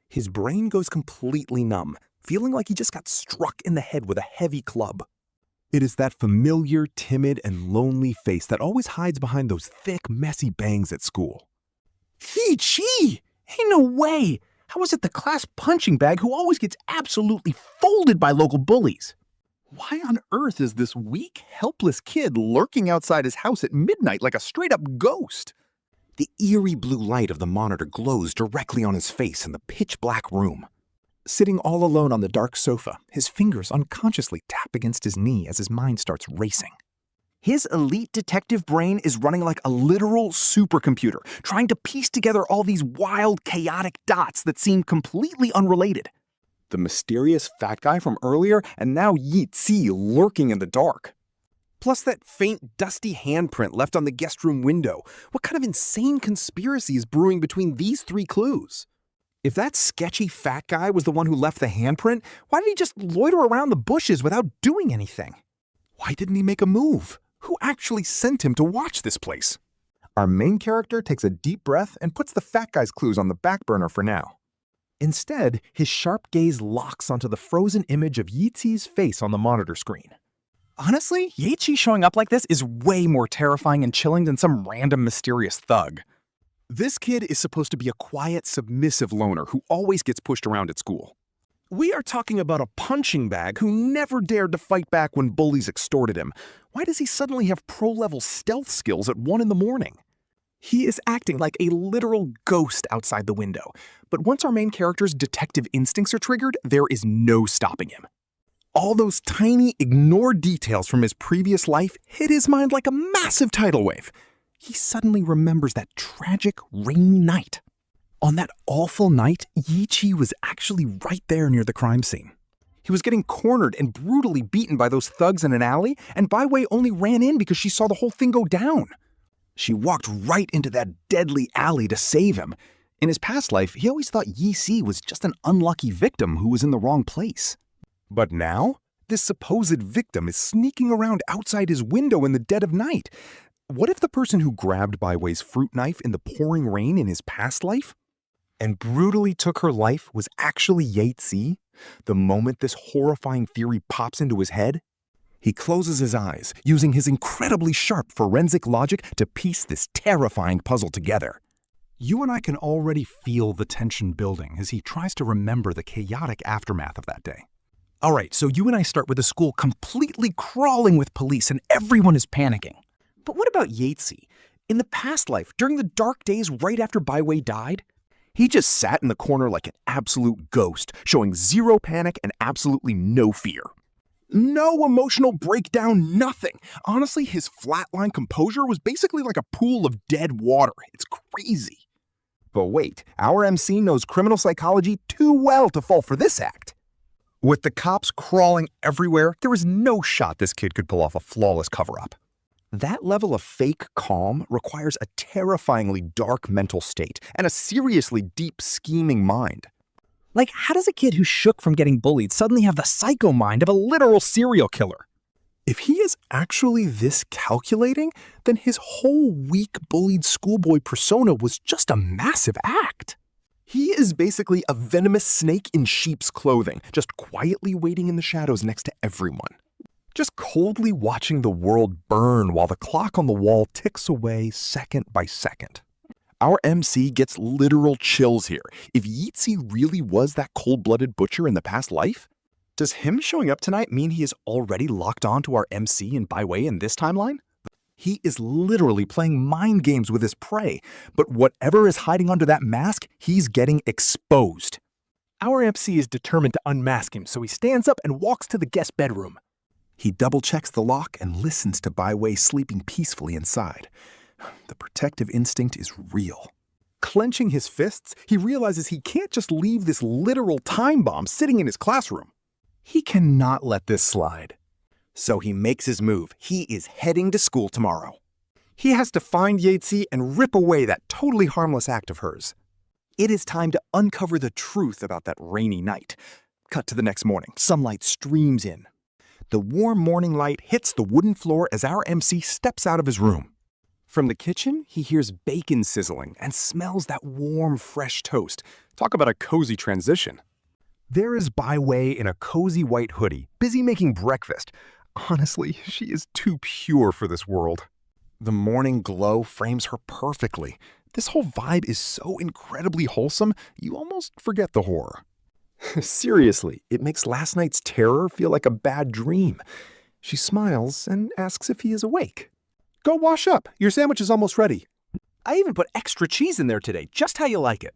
His brain goes completely numb, feeling like he just got struck in the head with a heavy club. It is that familiar, timid, and lonely face that always hides behind those thick, messy bangs at school. Gee! Ain't no way! How is it the class punching bag who always gets absolutely folded by local bullies? Why on earth is this weak, helpless kid lurking outside his house at midnight like a straight-up ghost? The eerie blue light of the monitor glows directly on his face in the pitch-black room. Sitting all alone on the dark sofa, his fingers unconsciously tap against his knee as his mind starts racing. His elite detective brain is running like a literal supercomputer, trying to piece together all these wild, chaotic dots that seem completely unrelated. The mysterious fat guy from earlier, and now Yi Tzi lurking in the dark. Plus that faint, dusty handprint left on the guest room window. What kind of insane conspiracy is brewing between these three clues? If that sketchy fat guy was the one who left the handprint, why did he just loiter around the bushes without doing anything? Why didn't he make a move? Who actually sent him to watch this place? Our main character takes a deep breath and puts the fat guy's clues on the back burner for now. Instead, his sharp gaze locks onto the frozen image of Yi Tzi's face on the monitor screen. Honestly, Yi Tzi showing up like this is way more terrifying and chilling than some random mysterious thug. This kid is supposed to be a quiet, submissive loner who always gets pushed around at school. We are talking about a punching bag who never dared to fight back when bullies extorted him. Why does he suddenly have pro-level stealth skills at 1 a.m? He is acting like a literal ghost outside the window. But once our main character's detective instincts are triggered, there is no stopping him. All those tiny, ignored details from his previous life hit his mind like a massive tidal wave. He suddenly remembers that tragic, rainy night. On that awful night, Yi Tzi was actually right there near the crime scene. He was getting cornered and brutally beaten by those thugs in an alley, and Bai Wei only ran in because she saw the whole thing go down. She walked right into that deadly alley to save him. In his past life, he always thought Yi Tzi was just an unlucky victim who was in the wrong place. But now, this supposed victim is sneaking around outside his window in the dead of night. What if the person who grabbed Bai Wei's fruit knife in the pouring rain in his past life and brutally took her life was actually Yi Tzi? The moment this horrifying theory pops into his head, he closes his eyes, using his incredibly sharp forensic logic to piece this terrifying puzzle together. You and I can already feel the tension building as he tries to remember the chaotic aftermath of that day. All right, so you and I start with the school completely crawling with police and everyone is panicking. But what about Yi Tzi? In the past life, during the dark days right after Bai Wei died, he just sat in the corner like an absolute ghost, showing zero panic and absolutely no fear. No emotional breakdown, nothing. Honestly, his flatline composure was basically like a pool of dead water. It's crazy. But wait, our MC knows criminal psychology too well to fall for this act. With the cops crawling everywhere, there was no shot this kid could pull off a flawless cover-up. That level of fake calm requires a terrifyingly dark mental state and a seriously deep scheming mind. Like, how does a kid who shook from getting bullied suddenly have the psycho mind of a literal serial killer? If he is actually this calculating, then his whole weak, bullied schoolboy persona was just a massive act. He is basically a venomous snake in sheep's clothing, just quietly waiting in the shadows next to everyone. Just coldly watching the world burn while the clock on the wall ticks away second by second. Our MC gets literal chills here. If Yi Tzi really was that cold-blooded butcher in the past life, does him showing up tonight mean he is already locked on to our MC and Bai Wei in this timeline? He is literally playing mind games with his prey, but whatever is hiding under that mask, he's getting exposed. Our MC is determined to unmask him, so he stands up and walks to the guest bedroom. He double-checks the lock and listens to Bai Wei sleeping peacefully inside. The protective instinct is real. Clenching his fists, he realizes he can't just leave this literal time bomb sitting in his classroom. He cannot let this slide. So he makes his move. He is heading to school tomorrow. He has to find Yi Tzi and rip away that totally harmless act of hers. It is time to uncover the truth about that rainy night. Cut to the next morning. Sunlight streams in. The warm morning light hits the wooden floor as our MC steps out of his room. From the kitchen, he hears bacon sizzling and smells that warm, fresh toast. Talk about a cozy transition. There is Bai Wei in a cozy white hoodie, busy making breakfast. Honestly, she is too pure for this world. The morning glow frames her perfectly. This whole vibe is so incredibly wholesome, you almost forget the horror. Seriously, it makes last night's terror feel like a bad dream. She smiles and asks if he is awake. Go wash up. Your sandwich is almost ready. I even put extra cheese in there today, just how you like it.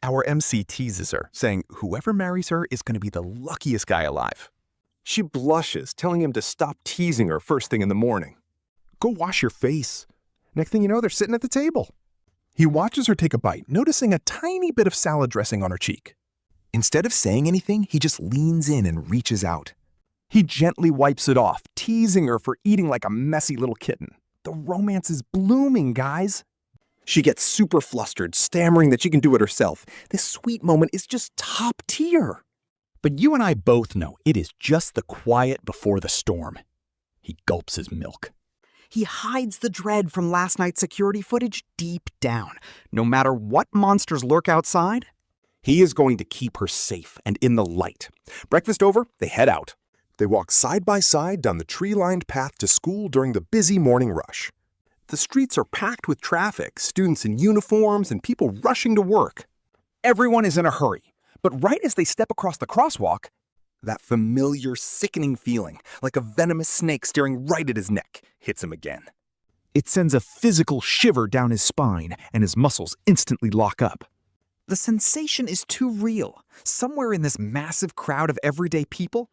Our MC teases her, saying whoever marries her is going to be the luckiest guy alive. She blushes, telling him to stop teasing her first thing in the morning. Go wash your face. Next thing you know, they're sitting at the table. He watches her take a bite, noticing a tiny bit of salad dressing on her cheek. Instead of saying anything, he just leans in and reaches out. He gently wipes it off, teasing her for eating like a messy little kitten. The romance is blooming, guys. She gets super flustered, stammering that she can do it herself. This sweet moment is just top tier. But you and I both know it is just the quiet before the storm. He gulps his milk. He hides the dread from last night's security footage deep down. No matter what monsters lurk outside, he is going to keep her safe and in the light. Breakfast over, they head out. They walk side by side down the tree-lined path to school during the busy morning rush. The streets are packed with traffic, students in uniforms, and people rushing to work. Everyone is in a hurry, but right as they step across the crosswalk, that familiar, sickening feeling, like a venomous snake staring right at his neck, hits him again. It sends a physical shiver down his spine, and his muscles instantly lock up. The sensation is too real. Somewhere in this massive crowd of everyday people,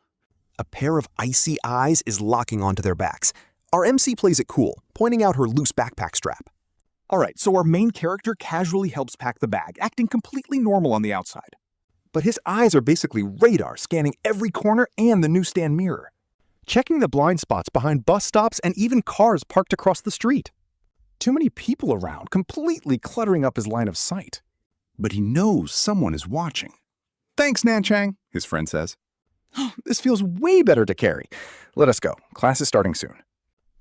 a pair of icy eyes is locking onto their backs. Our MC plays it cool, pointing out her loose backpack strap. All right, so our main character casually helps pack the bag, acting completely normal on the outside. But his eyes are basically radar, scanning every corner and the newsstand mirror, checking the blind spots behind bus stops and even cars parked across the street. Too many people around, completely cluttering up his line of sight. But he knows someone is watching. Thanks, Nanchang, his friend says. This feels way better to carry. Let us go. Class is starting soon.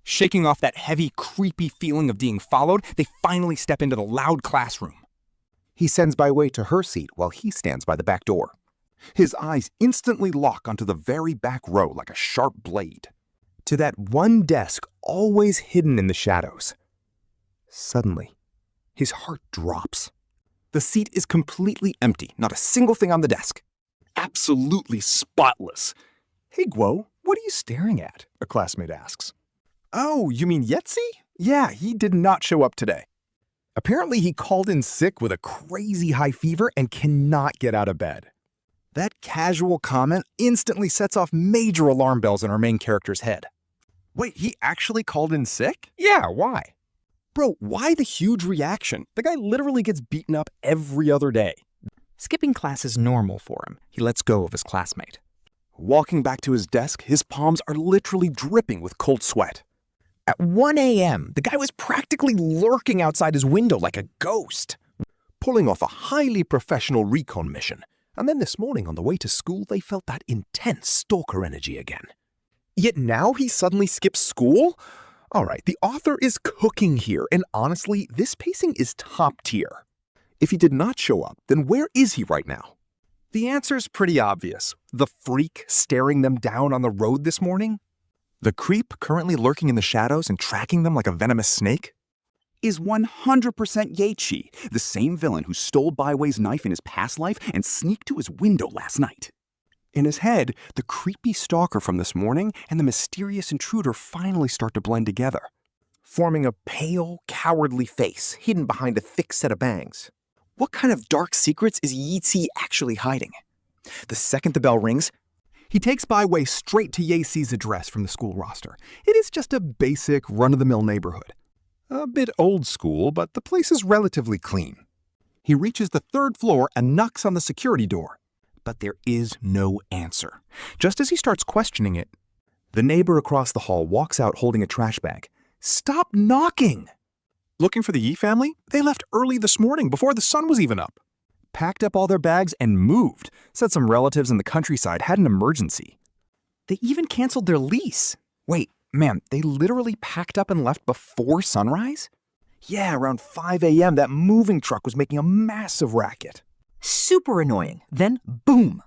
Shaking off that heavy, creepy feeling of being followed, they finally step into the loud classroom. He sends Bai Wei to her seat while he stands by the back door. His eyes instantly lock onto the very back row like a sharp blade. To that one desk always hidden in the shadows. Suddenly, his heart drops. The seat is completely empty, not a single thing on the desk. Absolutely spotless. Hey, Guo, what are you staring at? A classmate asks. Oh, you mean Yetzi? Yeah, he did not show up today. Apparently, he called in sick with a crazy high fever and cannot get out of bed. That casual comment instantly sets off major alarm bells in our main character's head. Wait, he actually called in sick? Yeah, why? Bro, why the huge reaction? The guy literally gets beaten up every other day. skipping class is normal for him. He lets go of his classmate. Walking back to his desk, his palms are literally dripping with cold sweat. At 1 a.m., the guy was practically lurking outside his window like a ghost, pulling off a highly professional recon mission. And then this morning on the way to school, they felt that intense stalker energy again. Yet now he suddenly skips school? All right, the author is cooking here, and honestly, this pacing is top tier. If he did not show up, then where is he right now? The answer's pretty obvious. The freak staring them down on the road this morning? The creep currently lurking in the shadows and tracking them like a venomous snake? Is 100% Yaechi, the same villain who stole Bai Wei's knife in his past life and sneaked to his window last night. In his head, the creepy stalker from this morning and the mysterious intruder finally start to blend together, forming a pale, cowardly face hidden behind a thick set of bangs. What kind of dark secrets is Yeetzi actually hiding? The second the bell rings, he takes Bai Wei straight to Yeetzi's address from the school roster. It is just a basic, run-of-the-mill neighborhood. A bit old school, but the place is relatively clean. He reaches the third floor and knocks on the security door. But there is no answer. Just as he starts questioning it, the neighbor across the hall walks out holding a trash bag. Stop knocking! Looking for the Yi family? They left early this morning before the sun was even up. Packed up all their bags and moved. Said some relatives in the countryside had an emergency. They even canceled their lease. Wait, man, they literally packed up and left before sunrise? Yeah, around 5 a.m. that moving truck was making a massive racket. Super annoying. Then, boom.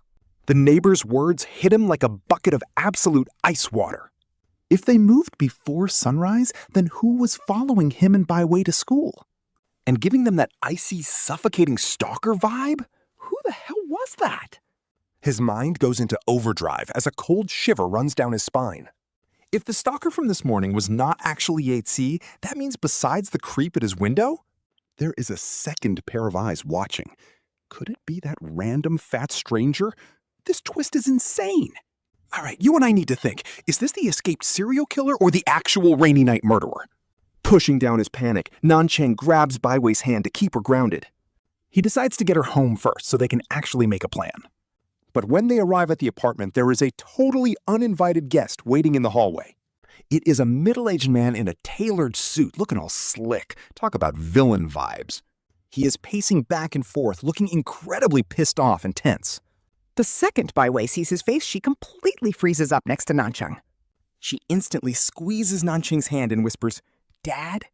The neighbor's words hit him like a bucket of absolute ice water. If they moved before sunrise, then who was following him and Bai Wei to school? And giving them that icy, suffocating stalker vibe? Who the hell was that? His mind goes into overdrive as a cold shiver runs down his spine. If the stalker from this morning was not actually Yatesi, that means besides the creep at his window, There is a second pair of eyes watching. Could it be that random fat stranger? This twist is insane. all right, you and I need to think. Is this the escaped serial killer or the actual rainy night murderer? Pushing down his panic, Nanchang grabs Bai Wei's hand to keep her grounded. He decides to get her home first so they can actually make a plan. But when they arrive at the apartment, there is a totally uninvited guest waiting in the hallway. It is a middle-aged man in a tailored suit, looking all slick. Talk about villain vibes. He is pacing back and forth, looking incredibly pissed off and tense. The second Bai Wei sees his face, she completely freezes up next to Nanchang. She instantly squeezes Nanchang's hand and whispers, "Dad?"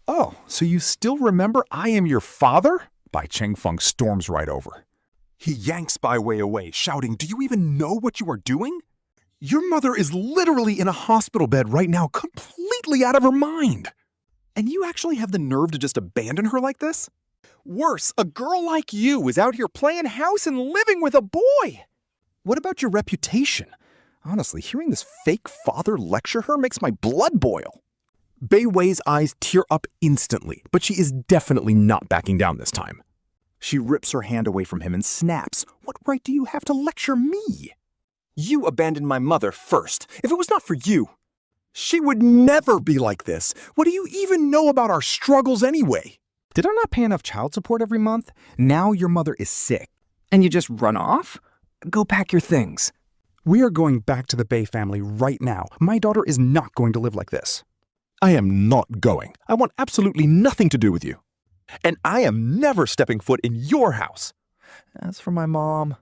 Oh, so you still remember I am your father? Bai Chengfeng storms right over. He yanks Bai Wei away, shouting, "Do you even know what you are doing? Your mother is literally in a hospital bed right now, completely out of her mind. And you actually have the nerve to just abandon her like this? Worse, a girl like you is out here playing house and living with a boy. What about your reputation? Honestly, hearing this fake father lecture her makes my blood boil." Bai Wei's eyes tear up instantly, but she is definitely not backing down this time. She rips her hand away from him and snaps. "What right do you have to lecture me? You abandoned my mother first. If it was not for you, she would never be like this. What do you even know about our struggles anyway? Did I not pay enough child support every month? Now your mother is sick. And you just run off? Go pack your things. We are going back to the Bai family right now. My daughter is not going to live like this. I am not going. I want absolutely nothing to do with you. And I am never stepping foot in your house. As for my mom,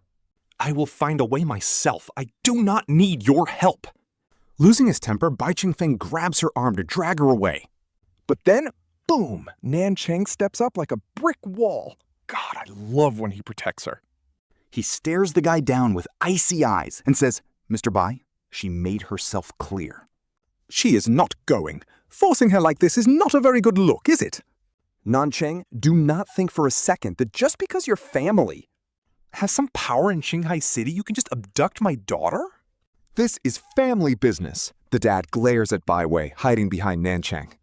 I will find a way myself. I do not need your help." Losing his temper, Bai Chengfeng grabs her arm to drag her away. But then, boom, Nanchang steps up like a brick wall. God, I love when he protects her. He stares the guy down with icy eyes and says, "Mr. Bai, she made herself clear. She is not going. Forcing her like this is not a very good look, is it? Nanchang, do not think for a second that just because your family has some power in Shanghai City, you can just abduct my daughter? This is family business." The dad glares at Bai Wei, hiding behind Nanchang.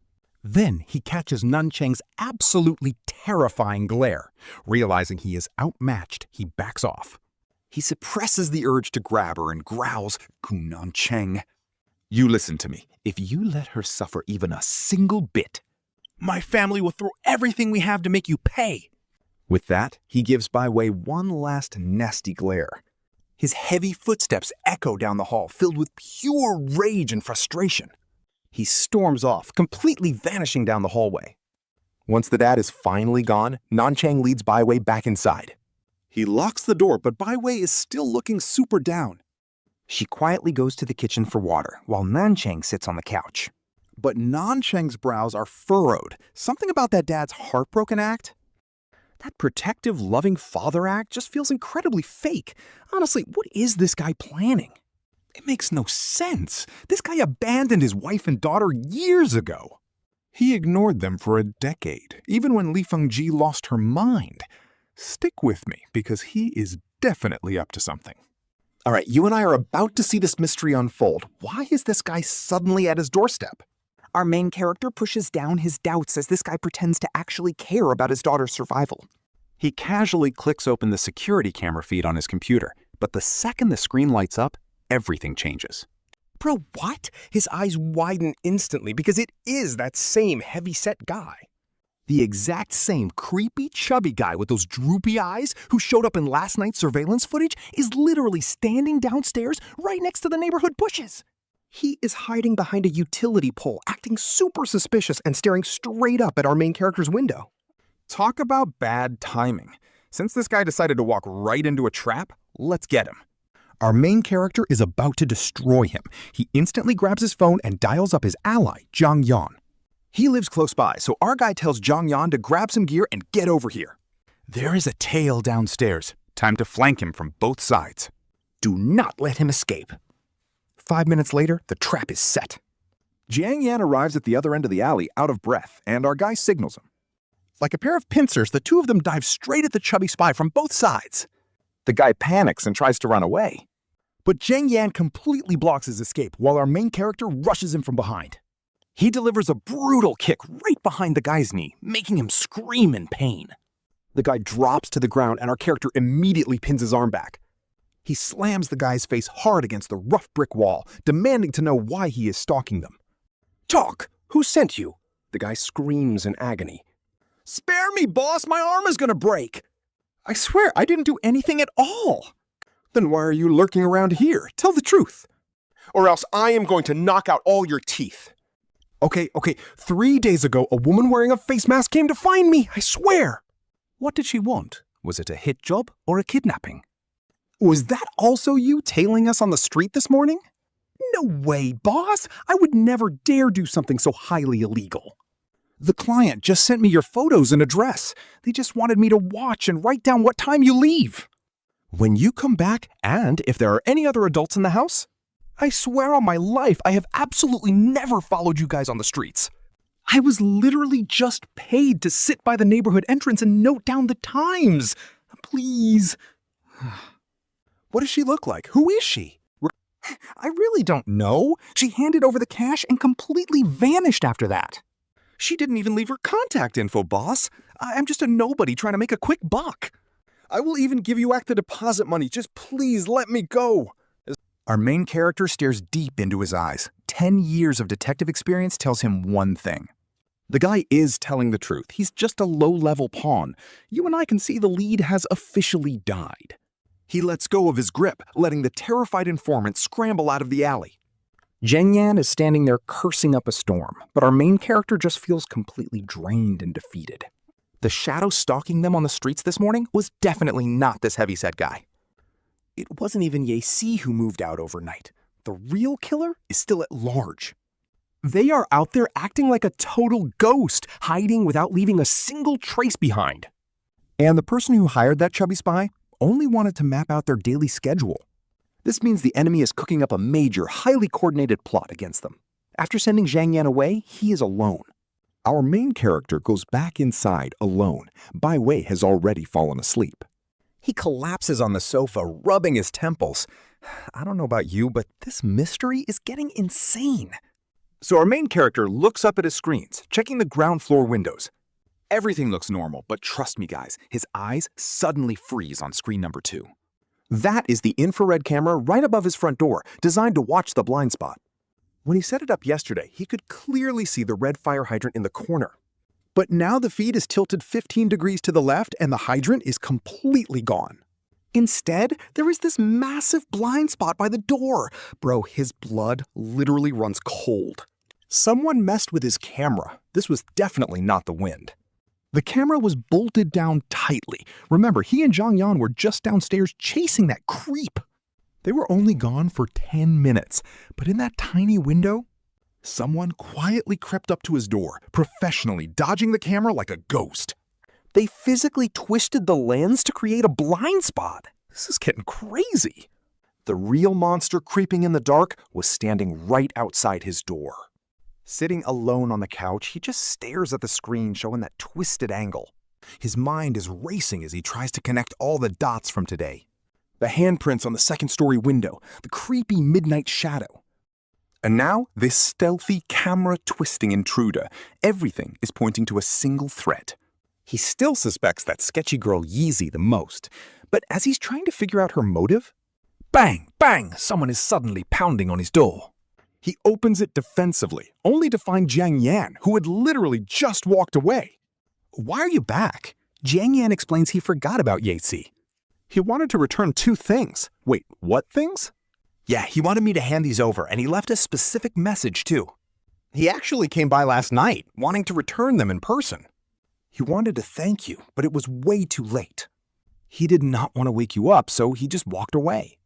Then he catches Nanchang's absolutely terrifying glare. Realizing he is outmatched, he backs off. He suppresses the urge to grab her and growls, "Gu Nanchang, you listen to me. If you let her suffer even a single bit, my family will throw everything we have to make you pay." With that, he gives Bai Wei one last nasty glare. His heavy footsteps echo down the hall, filled with pure rage and frustration. He storms off, completely vanishing down the hallway. Once the dad is finally gone, Nanchang leads Bai Wei back inside. He locks the door, but Bai Wei is still looking super down. She quietly goes to the kitchen for water, while Nanchang sits on the couch. But Nanchang's brows are furrowed. Something about that dad's heartbroken act? That protective, loving father act just feels incredibly fake. Honestly, what is this guy planning? It makes no sense. This guy abandoned his wife and daughter years ago. He ignored them for a decade, even when Li Fengji lost her mind. Stick with me, because he is definitely up to something. All right, you and I are about to see this mystery unfold. Why is this guy suddenly at his doorstep? Our main character pushes down his doubts as this guy pretends to actually care about his daughter's survival. He casually clicks open the security camera feed on his computer, but the second the screen lights up, everything changes. Bro, what? His eyes widen instantly because it is that same heavy-set guy. The exact same creepy, chubby guy with those droopy eyes who showed up in last night's surveillance footage is literally standing downstairs right next to the neighborhood bushes. He is hiding behind a utility pole, acting super suspicious and staring straight up at our main character's window. Talk about bad timing. Since this guy decided to walk right into a trap, let's get him. Our main character is about to destroy him. He instantly grabs his phone and dials up his ally, Zhang Yan. He lives close by, so our guy tells Zhang Yan to grab some gear and get over here. There is a tail downstairs. Time to flank him from both sides. Do not let him escape. 5 minutes later, the trap is set. Jiang Yan arrives at the other end of the alley out of breath, and our guy signals him. Like a pair of pincers, the two of them dive straight at the chubby spy from both sides. The guy panics and tries to run away. But Jiang Yan completely blocks his escape while our main character rushes him from behind. He delivers a brutal kick right behind the guy's knee, making him scream in pain. The guy drops to the ground and our character immediately pins his arm back. He slams the guy's face hard against the rough brick wall, demanding to know why he is stalking them. "Talk! Who sent you?" The guy screams in agony. "Spare me, boss! My arm is gonna break!" "I swear, I didn't do anything at all!" "Then why are you lurking around here? Tell the truth! Or else I am going to knock out all your teeth!" Okay, 3 days ago, a woman wearing a face mask came to find me, I swear! What did she want? Was it a hit job or a kidnapping? Was that also you tailing us on the street this morning? No way, boss! I would never dare do something so highly illegal. The client just sent me your photos and address. They just wanted me to watch and write down what time you leave. When you come back, and if there are any other adults in the house, I swear on my life I have absolutely never followed you guys on the streets. I was literally just paid to sit by the neighborhood entrance and note down the times. Please. What does she look like? Who is she? I really don't know. She handed over the cash and completely vanished after that. She didn't even leave her contact info, boss. I'm just a nobody trying to make a quick buck. I will even give you back the deposit money. Just please let me go. Our main character stares deep into his eyes. 10 years of detective experience tells him one thing. The guy is telling the truth. He's just a low-level pawn. You and I can see the lead has officially died. He lets go of his grip, letting the terrified informant scramble out of the alley. Jiang Yan is standing there cursing up a storm, but our main character just feels completely drained and defeated. The shadow stalking them on the streets this morning was definitely not this heavyset guy. It wasn't even Ye Si who moved out overnight. The real killer is still at large. They are out there acting like a total ghost, hiding without leaving a single trace behind. And the person who hired that chubby spy only wanted to map out their daily schedule. This means the enemy is cooking up a major, highly coordinated plot against them. After sending Jiang Yan away, he is alone. Our main character goes back inside alone. Bai Wei has already fallen asleep. He collapses on the sofa, rubbing his temples. I don't know about you, but this mystery is getting insane. So our main character looks up at his screens, checking the ground floor windows. Everything looks normal, but trust me guys, his eyes suddenly freeze on screen number 2. That is the infrared camera right above his front door, designed to watch the blind spot. When he set it up yesterday, he could clearly see the red fire hydrant in the corner. But now the feed is tilted 15 degrees to the left and the hydrant is completely gone. Instead, there is this massive blind spot by the door. Bro, his blood literally runs cold. Someone messed with his camera. This was definitely not the wind. The camera was bolted down tightly. Remember, he and Zhang Yan were just downstairs chasing that creep. They were only gone for 10 minutes, but in that tiny window, someone quietly crept up to his door, professionally dodging the camera like a ghost. They physically twisted the lens to create a blind spot. This is getting crazy. The real monster creeping in the dark was standing right outside his door. Sitting alone on the couch, he just stares at the screen showing that twisted angle. His mind is racing as he tries to connect all the dots from today. The handprints on the second-story window, the creepy midnight shadow. And now, this stealthy camera-twisting intruder. Everything is pointing to a single threat. He still suspects that sketchy girl Yeezy the most, but as he's trying to figure out her motive, bang, bang, someone is suddenly pounding on his door. He opens it defensively, only to find Jiang Yan, who had literally just walked away. Why are you back? Jiang Yan explains he forgot about Ye Si. He wanted to return 2 things. Wait, what things? Yeah, he wanted me to hand these over, and he left a specific message too. He actually came by last night, wanting to return them in person. He wanted to thank you, but it was way too late. He did not want to wake you up, so he just walked away.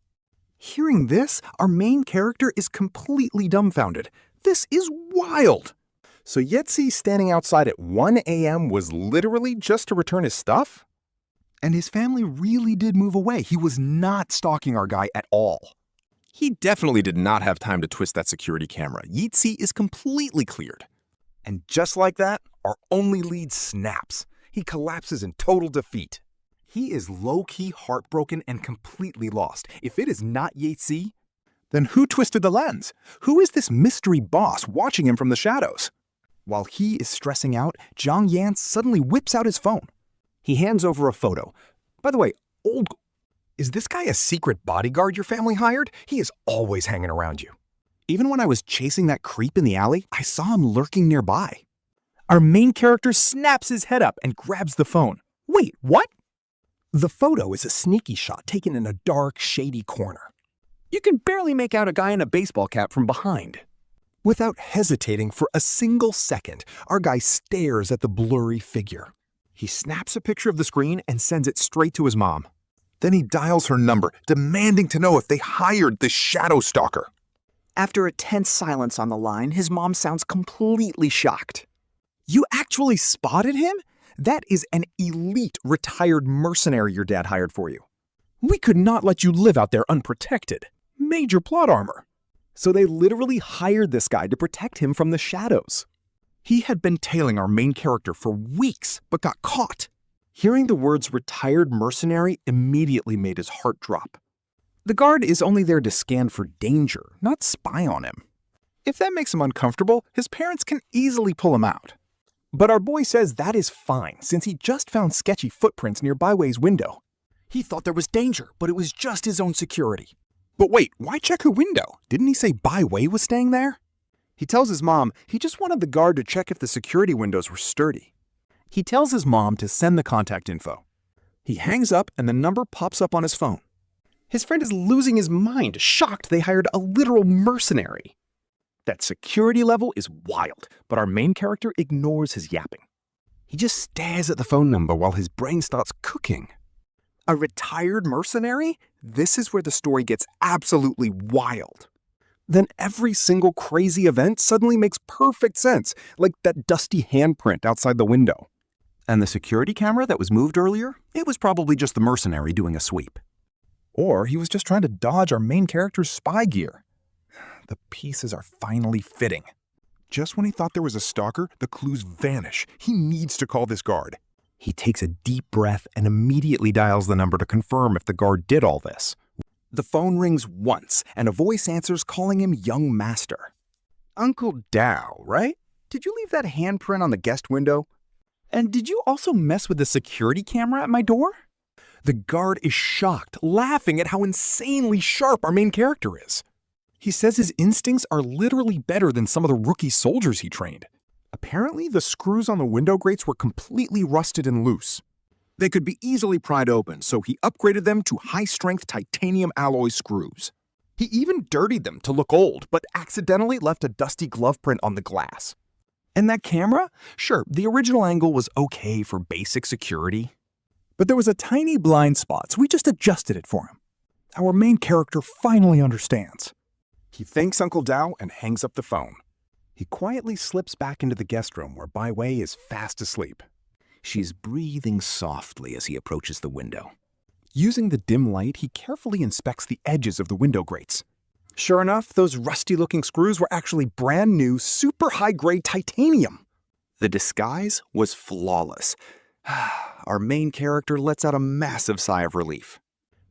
Hearing this, our main character is completely dumbfounded. This is wild! So Yetzi standing outside at 1 a.m. was literally just to return his stuff? And his family really did move away. He was not stalking our guy at all. He definitely did not have time to twist that security camera. Yeetzy is completely cleared. And just like that, our only lead snaps. He collapses in total defeat. He is low-key heartbroken and completely lost. If it is not Yeetzy, Then who twisted the lens? Who is this mystery boss watching him from the shadows? while he is stressing out, Zhang Yan suddenly whips out his phone. He hands over a photo. By the way, Is this guy a secret bodyguard your family hired? He is always hanging around you. Even when I was chasing that creep in the alley, I saw him lurking nearby. Our main character snaps his head up and grabs the phone. Wait, what? The photo is a sneaky shot taken in a dark, shady corner. You can barely make out a guy in a baseball cap from behind. Without hesitating for a single second, our guy stares at the blurry figure. He snaps a picture of the screen and sends it straight to his mom. Then he dials her number, demanding to know if they hired this shadow stalker. After a tense silence on the line, his mom sounds completely shocked. You actually spotted him? That is an elite retired mercenary your dad hired for you. We could not let you live out there unprotected. Major plot armor. So they literally hired this guy to protect him from the shadows. He had been tailing our main character for weeks, but got caught. Hearing the words retired mercenary immediately made his heart drop. The guard is only there to scan for danger, not spy on him. If that makes him uncomfortable, his parents can easily pull him out. But our boy says that is fine, since he just found sketchy footprints near Bai Wei's window. He thought there was danger, but it was just his own security. But wait, why check her window? Didn't he say Bai Wei was staying there? He tells his mom he just wanted the guard to check if the security windows were sturdy. He tells his mom to send the contact info. He hangs up and the number pops up on his phone. His friend is losing his mind, shocked they hired a literal mercenary. That security level is wild, but our main character ignores his yapping. He just stares at the phone number while his brain starts cooking. A retired mercenary? This is where the story gets absolutely wild. Then every single crazy event suddenly makes perfect sense, like that dusty handprint outside the window. And the security camera that was moved earlier? It was probably just the mercenary doing a sweep. Or he was just trying to dodge our main character's spy gear. The pieces are finally fitting. Just when he thought there was a stalker, the clues vanish. He needs to call this guard. He takes a deep breath and immediately dials the number to confirm if the guard did all this. The phone rings once, and a voice answers calling him Young Master. Uncle Dao, right? Did you leave that handprint on the guest window? And did you also mess with the security camera at my door? The guard is shocked, laughing at how insanely sharp our main character is. He says his instincts are literally better than some of the rookie soldiers he trained. Apparently, the screws on the window grates were completely rusted and loose. They could be easily pried open, so he upgraded them to high-strength titanium alloy screws. He even dirtied them to look old, but accidentally left a dusty glove print on the glass. And that camera? Sure, the original angle was okay for basic security. But there was a tiny blind spot, so we just adjusted it for him. Our main character finally understands. He thanks Uncle Dao and hangs up the phone. He quietly slips back into the guest room where Bai Wei is fast asleep. She's breathing softly as he approaches the window. Using the dim light, he carefully inspects the edges of the window grates. Sure enough, those rusty-looking screws were actually brand new, super high-grade titanium. The disguise was flawless. Our main character lets out a massive sigh of relief.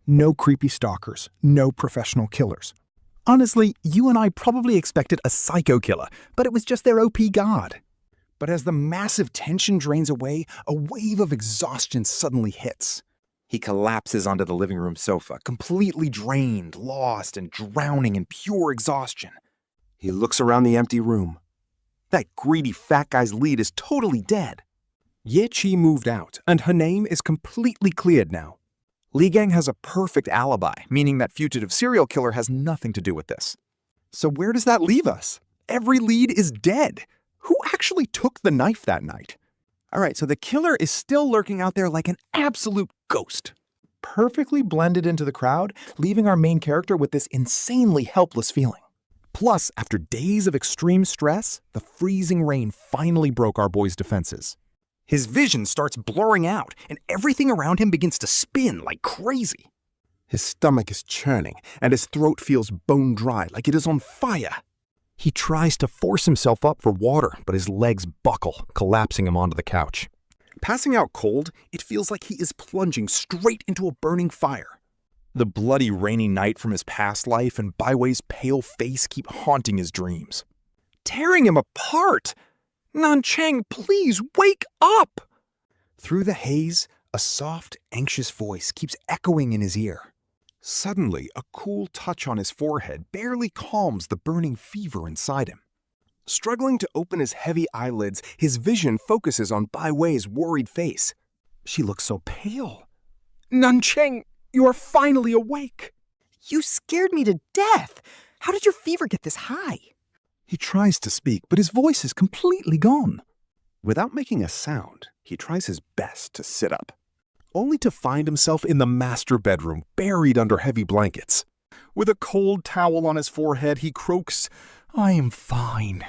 No creepy stalkers, no professional killers. Honestly, you and I probably expected a psycho killer, but it was just their OP god. But as the massive tension drains away, a wave of exhaustion suddenly hits. He collapses onto the living room sofa, completely drained, lost, and drowning in pure exhaustion. He looks around the empty room. That greedy fat guy's lead is totally dead. Ye Qi moved out, and her name is completely cleared now. Li Gang has a perfect alibi, meaning that fugitive serial killer has nothing to do with this. So where does that leave us? Every lead is dead. Who actually took the knife that night? All right, so the killer is still lurking out there like an absolute ghost. Perfectly blended into the crowd, leaving our main character with this insanely helpless feeling. Plus, after days of extreme stress, the freezing rain finally broke our boy's defenses. His vision starts blurring out, and everything around him begins to spin like crazy. His stomach is churning, and his throat feels bone dry, like it is on fire. He tries to force himself up for water, but his legs buckle, collapsing him onto the couch. Passing out cold, it feels like he is plunging straight into a burning fire. The bloody rainy night from his past life and Bai Wei's pale face keep haunting his dreams, tearing him apart. Nancheng, please wake up! Through the haze, a soft, anxious voice keeps echoing in his ear. Suddenly, a cool touch on his forehead barely calms the burning fever inside him. Struggling to open his heavy eyelids, his vision focuses on Bai Wei's worried face. She looks so pale. Nancheng, you are finally awake. You scared me to death. How did your fever get this high? He tries to speak, but his voice is completely gone. Without making a sound, he tries his best to sit up, only to find himself in the master bedroom, buried under heavy blankets. With a cold towel on his forehead, he croaks, "I am fine."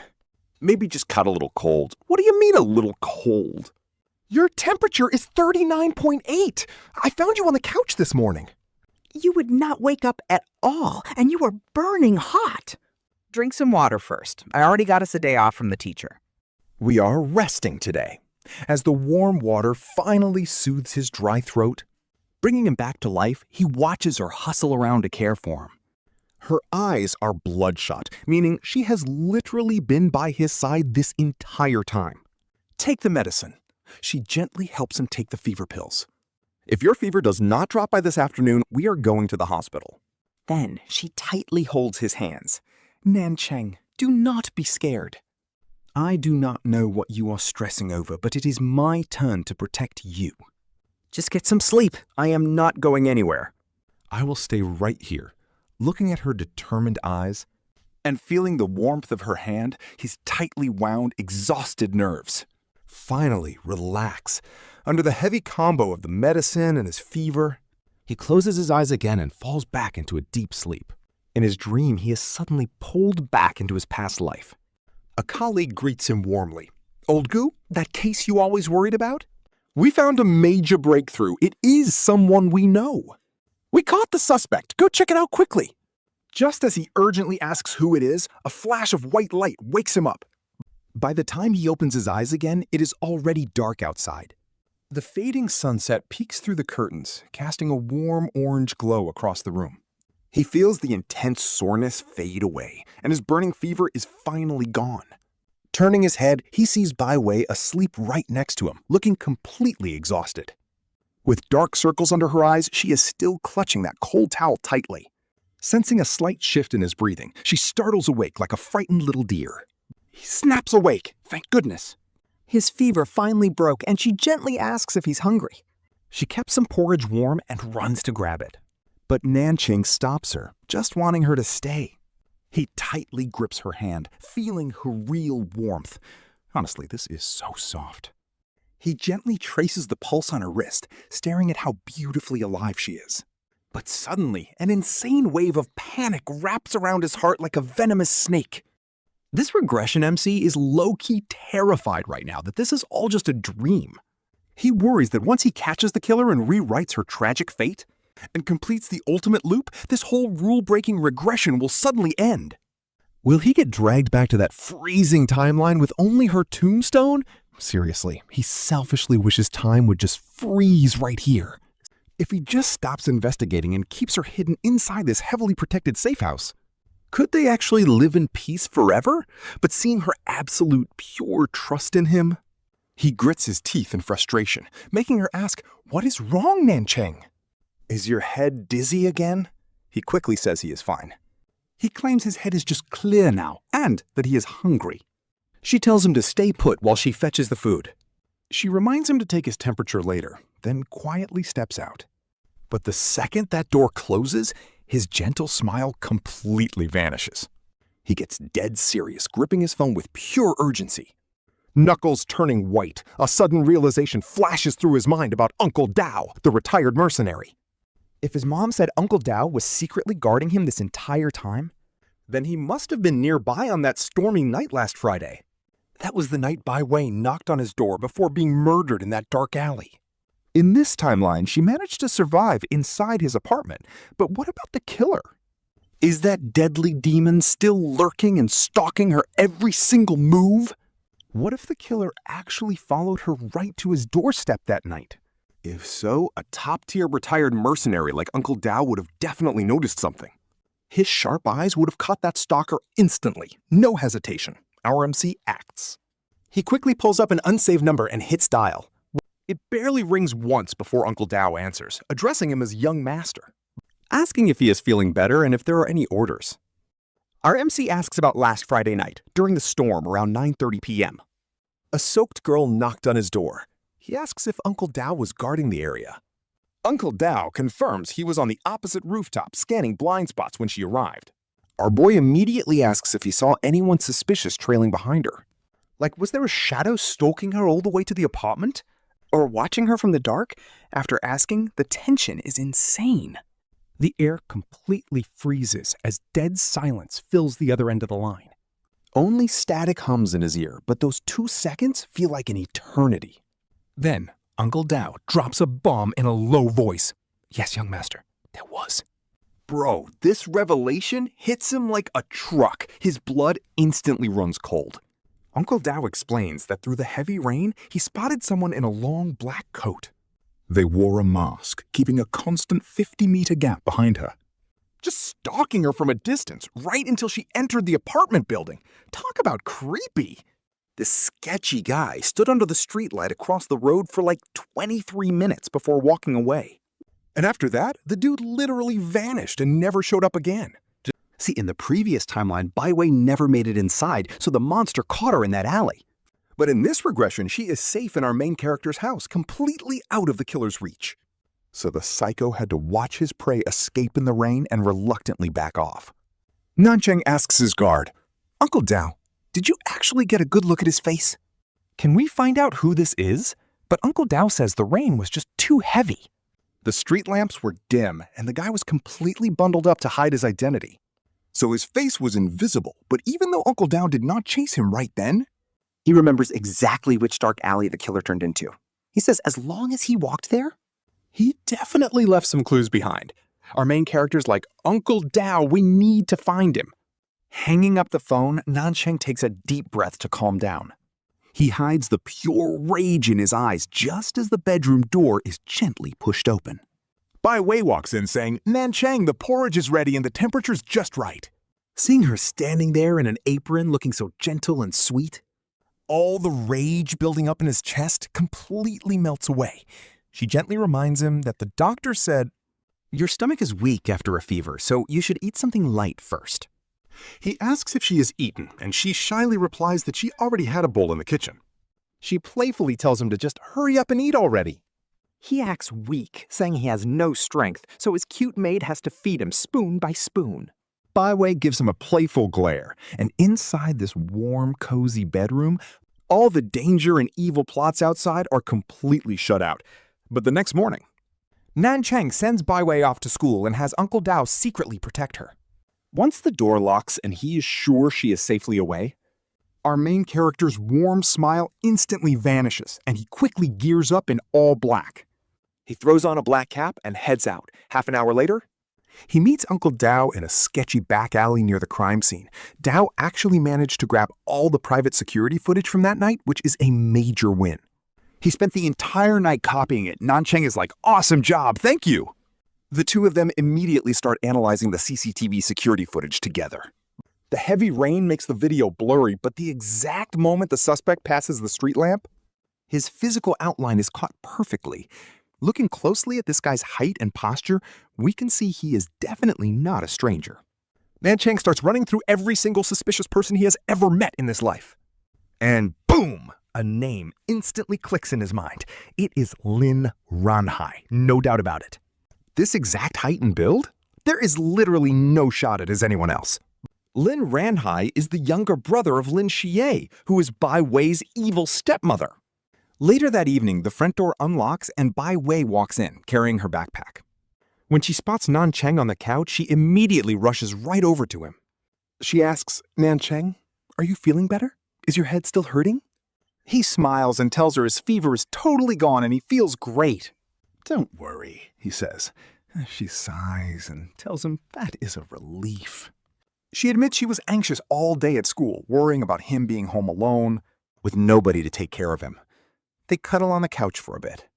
Maybe just caught a little cold. What do you mean a little cold? Your temperature is 39.8. I found you on the couch this morning. You would not wake up at all, and you were burning hot. Drink some water first. I already got us a day off from the teacher. We are resting today. As the warm water finally soothes his dry throat, bringing him back to life, he watches her hustle around to care for him. Her eyes are bloodshot, meaning she has literally been by his side this entire time. Take the medicine. She gently helps him take the fever pills. If your fever does not drop by this afternoon, we are going to the hospital. Then she tightly holds his hands. Nancheng, do not be scared. I do not know what you are stressing over, but it is my turn to protect you. Just get some sleep. I am not going anywhere. I will stay right here, looking at her determined eyes and feeling the warmth of her hand, his tightly wound, exhausted nerves. Finally, relax. Under the heavy combo of the medicine and his fever, he closes his eyes again and falls back into a deep sleep. In his dream, he is suddenly pulled back into his past life. A colleague greets him warmly. "Old Gu, that case you always worried about? We found a major breakthrough. It is someone we know. We caught the suspect. Go check it out quickly." Just as he urgently asks who it is, a flash of white light wakes him up. By the time he opens his eyes again, it is already dark outside. The fading sunset peeks through the curtains, casting a warm orange glow across the room. He feels the intense soreness fade away, and his burning fever is finally gone. Turning his head, he sees Bai Wei asleep right next to him, looking completely exhausted. With dark circles under her eyes, she is still clutching that cold towel tightly. Sensing a slight shift in his breathing, she startles awake like a frightened little deer. He snaps awake, thank goodness. His fever finally broke, and she gently asks if he's hungry. She kept some porridge warm and runs to grab it. But Nancheng stops her, just wanting her to stay. He tightly grips her hand, feeling her real warmth. Honestly, this is so soft. He gently traces the pulse on her wrist, staring at how beautifully alive she is. But suddenly, an insane wave of panic wraps around his heart like a venomous snake. This regression MC is low-key terrified right now that this is all just a dream. He worries that once he catches the killer and rewrites her tragic fate, and completes the ultimate loop, this whole rule-breaking regression will suddenly end. Will he get dragged back to that freezing timeline with only her tombstone? Seriously, he selfishly wishes time would just freeze right here. If he just stops investigating and keeps her hidden inside this heavily protected safe house, could they actually live in peace forever? But seeing her absolute pure trust in him, he grits his teeth in frustration, making her ask, "What is wrong, Nancheng? Is your head dizzy again?" He quickly says he is fine. He claims his head is just clear now, and that he is hungry. She tells him to stay put while she fetches the food. She reminds him to take his temperature later, then quietly steps out. But the second that door closes, his gentle smile completely vanishes. He gets dead serious, gripping his phone with pure urgency. Knuckles turning white, a sudden realization flashes through his mind about Uncle Dao, the retired mercenary. If his mom said Uncle Dao was secretly guarding him this entire time, then he must have been nearby on that stormy night last Friday. That was the night Bai Wei knocked on his door before being murdered in that dark alley. In this timeline, she managed to survive inside his apartment. But what about the killer? Is that deadly demon still lurking and stalking her every single move? What if the killer actually followed her right to his doorstep that night? If so, a top-tier retired mercenary like Uncle Dao would have definitely noticed something. His sharp eyes would have caught that stalker instantly. No hesitation. Our MC acts. He quickly pulls up an unsaved number and hits dial. It barely rings once before Uncle Dao answers, addressing him as young master. Asking if he is feeling better and if there are any orders. Our MC asks about last Friday night, during the storm around 9:30 p.m. A soaked girl knocked on his door. He asks if Uncle Dao was guarding the area. Uncle Dao confirms he was on the opposite rooftop scanning blind spots when she arrived. Our boy immediately asks if he saw anyone suspicious trailing behind her. Like, was there a shadow stalking her all the way to the apartment? Or watching her from the dark? After asking, the tension is insane. The air completely freezes as dead silence fills the other end of the line. Only static hums in his ear, but those 2 seconds feel like an eternity. Then, Uncle Dao drops a bomb in a low voice. Yes, young master, there was. Bro, this revelation hits him like a truck. His blood instantly runs cold. Uncle Dao explains that through the heavy rain, he spotted someone in a long black coat. They wore a mask, keeping a constant 50-meter gap behind her. Just stalking her from a distance, right until she entered the apartment building. Talk about creepy. This sketchy guy stood under the streetlight across the road for like 23 minutes before walking away. And after that, the dude literally vanished and never showed up again. See, in the previous timeline, Bai Wei never made it inside, so the monster caught her in that alley. But in this regression, she is safe in our main character's house, completely out of the killer's reach. So the psycho had to watch his prey escape in the rain and reluctantly back off. Nancheng asks his guard, Uncle Dao, did you actually get a good look at his face? Can we find out who this is? But Uncle Dao says the rain was just too heavy. The street lamps were dim, and the guy was completely bundled up to hide his identity. So his face was invisible, but even though Uncle Dao did not chase him right then, He remembers exactly which dark alley the killer turned into. He says as long as he walked there, He definitely left some clues behind. Our main character's like, Uncle Dao, we need to find him. hanging up the phone, Nancheng takes a deep breath to calm down. He hides the pure rage in his eyes just as the bedroom door is gently pushed open. Bai Wei walks in saying, Nancheng, the porridge is ready and the temperature's just right. Seeing her standing there in an apron looking so gentle and sweet, All the rage building up in his chest completely melts away. She gently reminds him that the doctor said, your stomach is weak after a fever, so you should eat something light first. He asks if she has eaten, and she shyly replies that she already had a bowl in the kitchen. She playfully tells him to just hurry up and eat already. He acts weak, saying he has no strength, so his cute maid has to feed him spoon by spoon. Bai Wei gives him a playful glare, and inside this warm, cozy bedroom, all the danger and evil plots outside are completely shut out. But the next morning, Nancheng sends Bai Wei off to school and has Uncle Dao secretly protect her. Once the door locks and he is sure she is safely away, our main character's warm smile instantly vanishes, and he quickly gears up in all black. He throws on a black cap and heads out. Half an hour later, He meets Uncle Dao in a sketchy back alley near the crime scene. Dao actually managed to grab all the private security footage from that night, which is a major win. he spent the entire night copying it. Nancheng is like, awesome job, thank you. the two of them immediately start analyzing the CCTV security footage together. The heavy rain makes the video blurry, but the exact moment the suspect passes the street lamp, His physical outline is caught perfectly. Looking closely at this guy's height and posture, we can see he is definitely not a stranger. Nancheng starts running through every single suspicious person he has ever met in this life. And boom! A name instantly clicks in his mind. It is Lin Ranhai, no doubt about it. This exact height and build? There is literally no shot at as anyone else. Lin Ranhai is the younger brother of Lin Xie, who is Bai Wei's evil stepmother. Later that evening, the front door unlocks and Bai Wei walks in, carrying her backpack. When she spots Nancheng on the couch, she immediately rushes right over to him. She asks, Nancheng, are you feeling better? Is your head still hurting? He smiles and tells her his fever is totally gone and he feels great. Don't worry, he says. She sighs and tells him that is a relief. She admits she was anxious all day at school, worrying about him being home alone, with nobody to take care of him. They cuddle on the couch for a bit,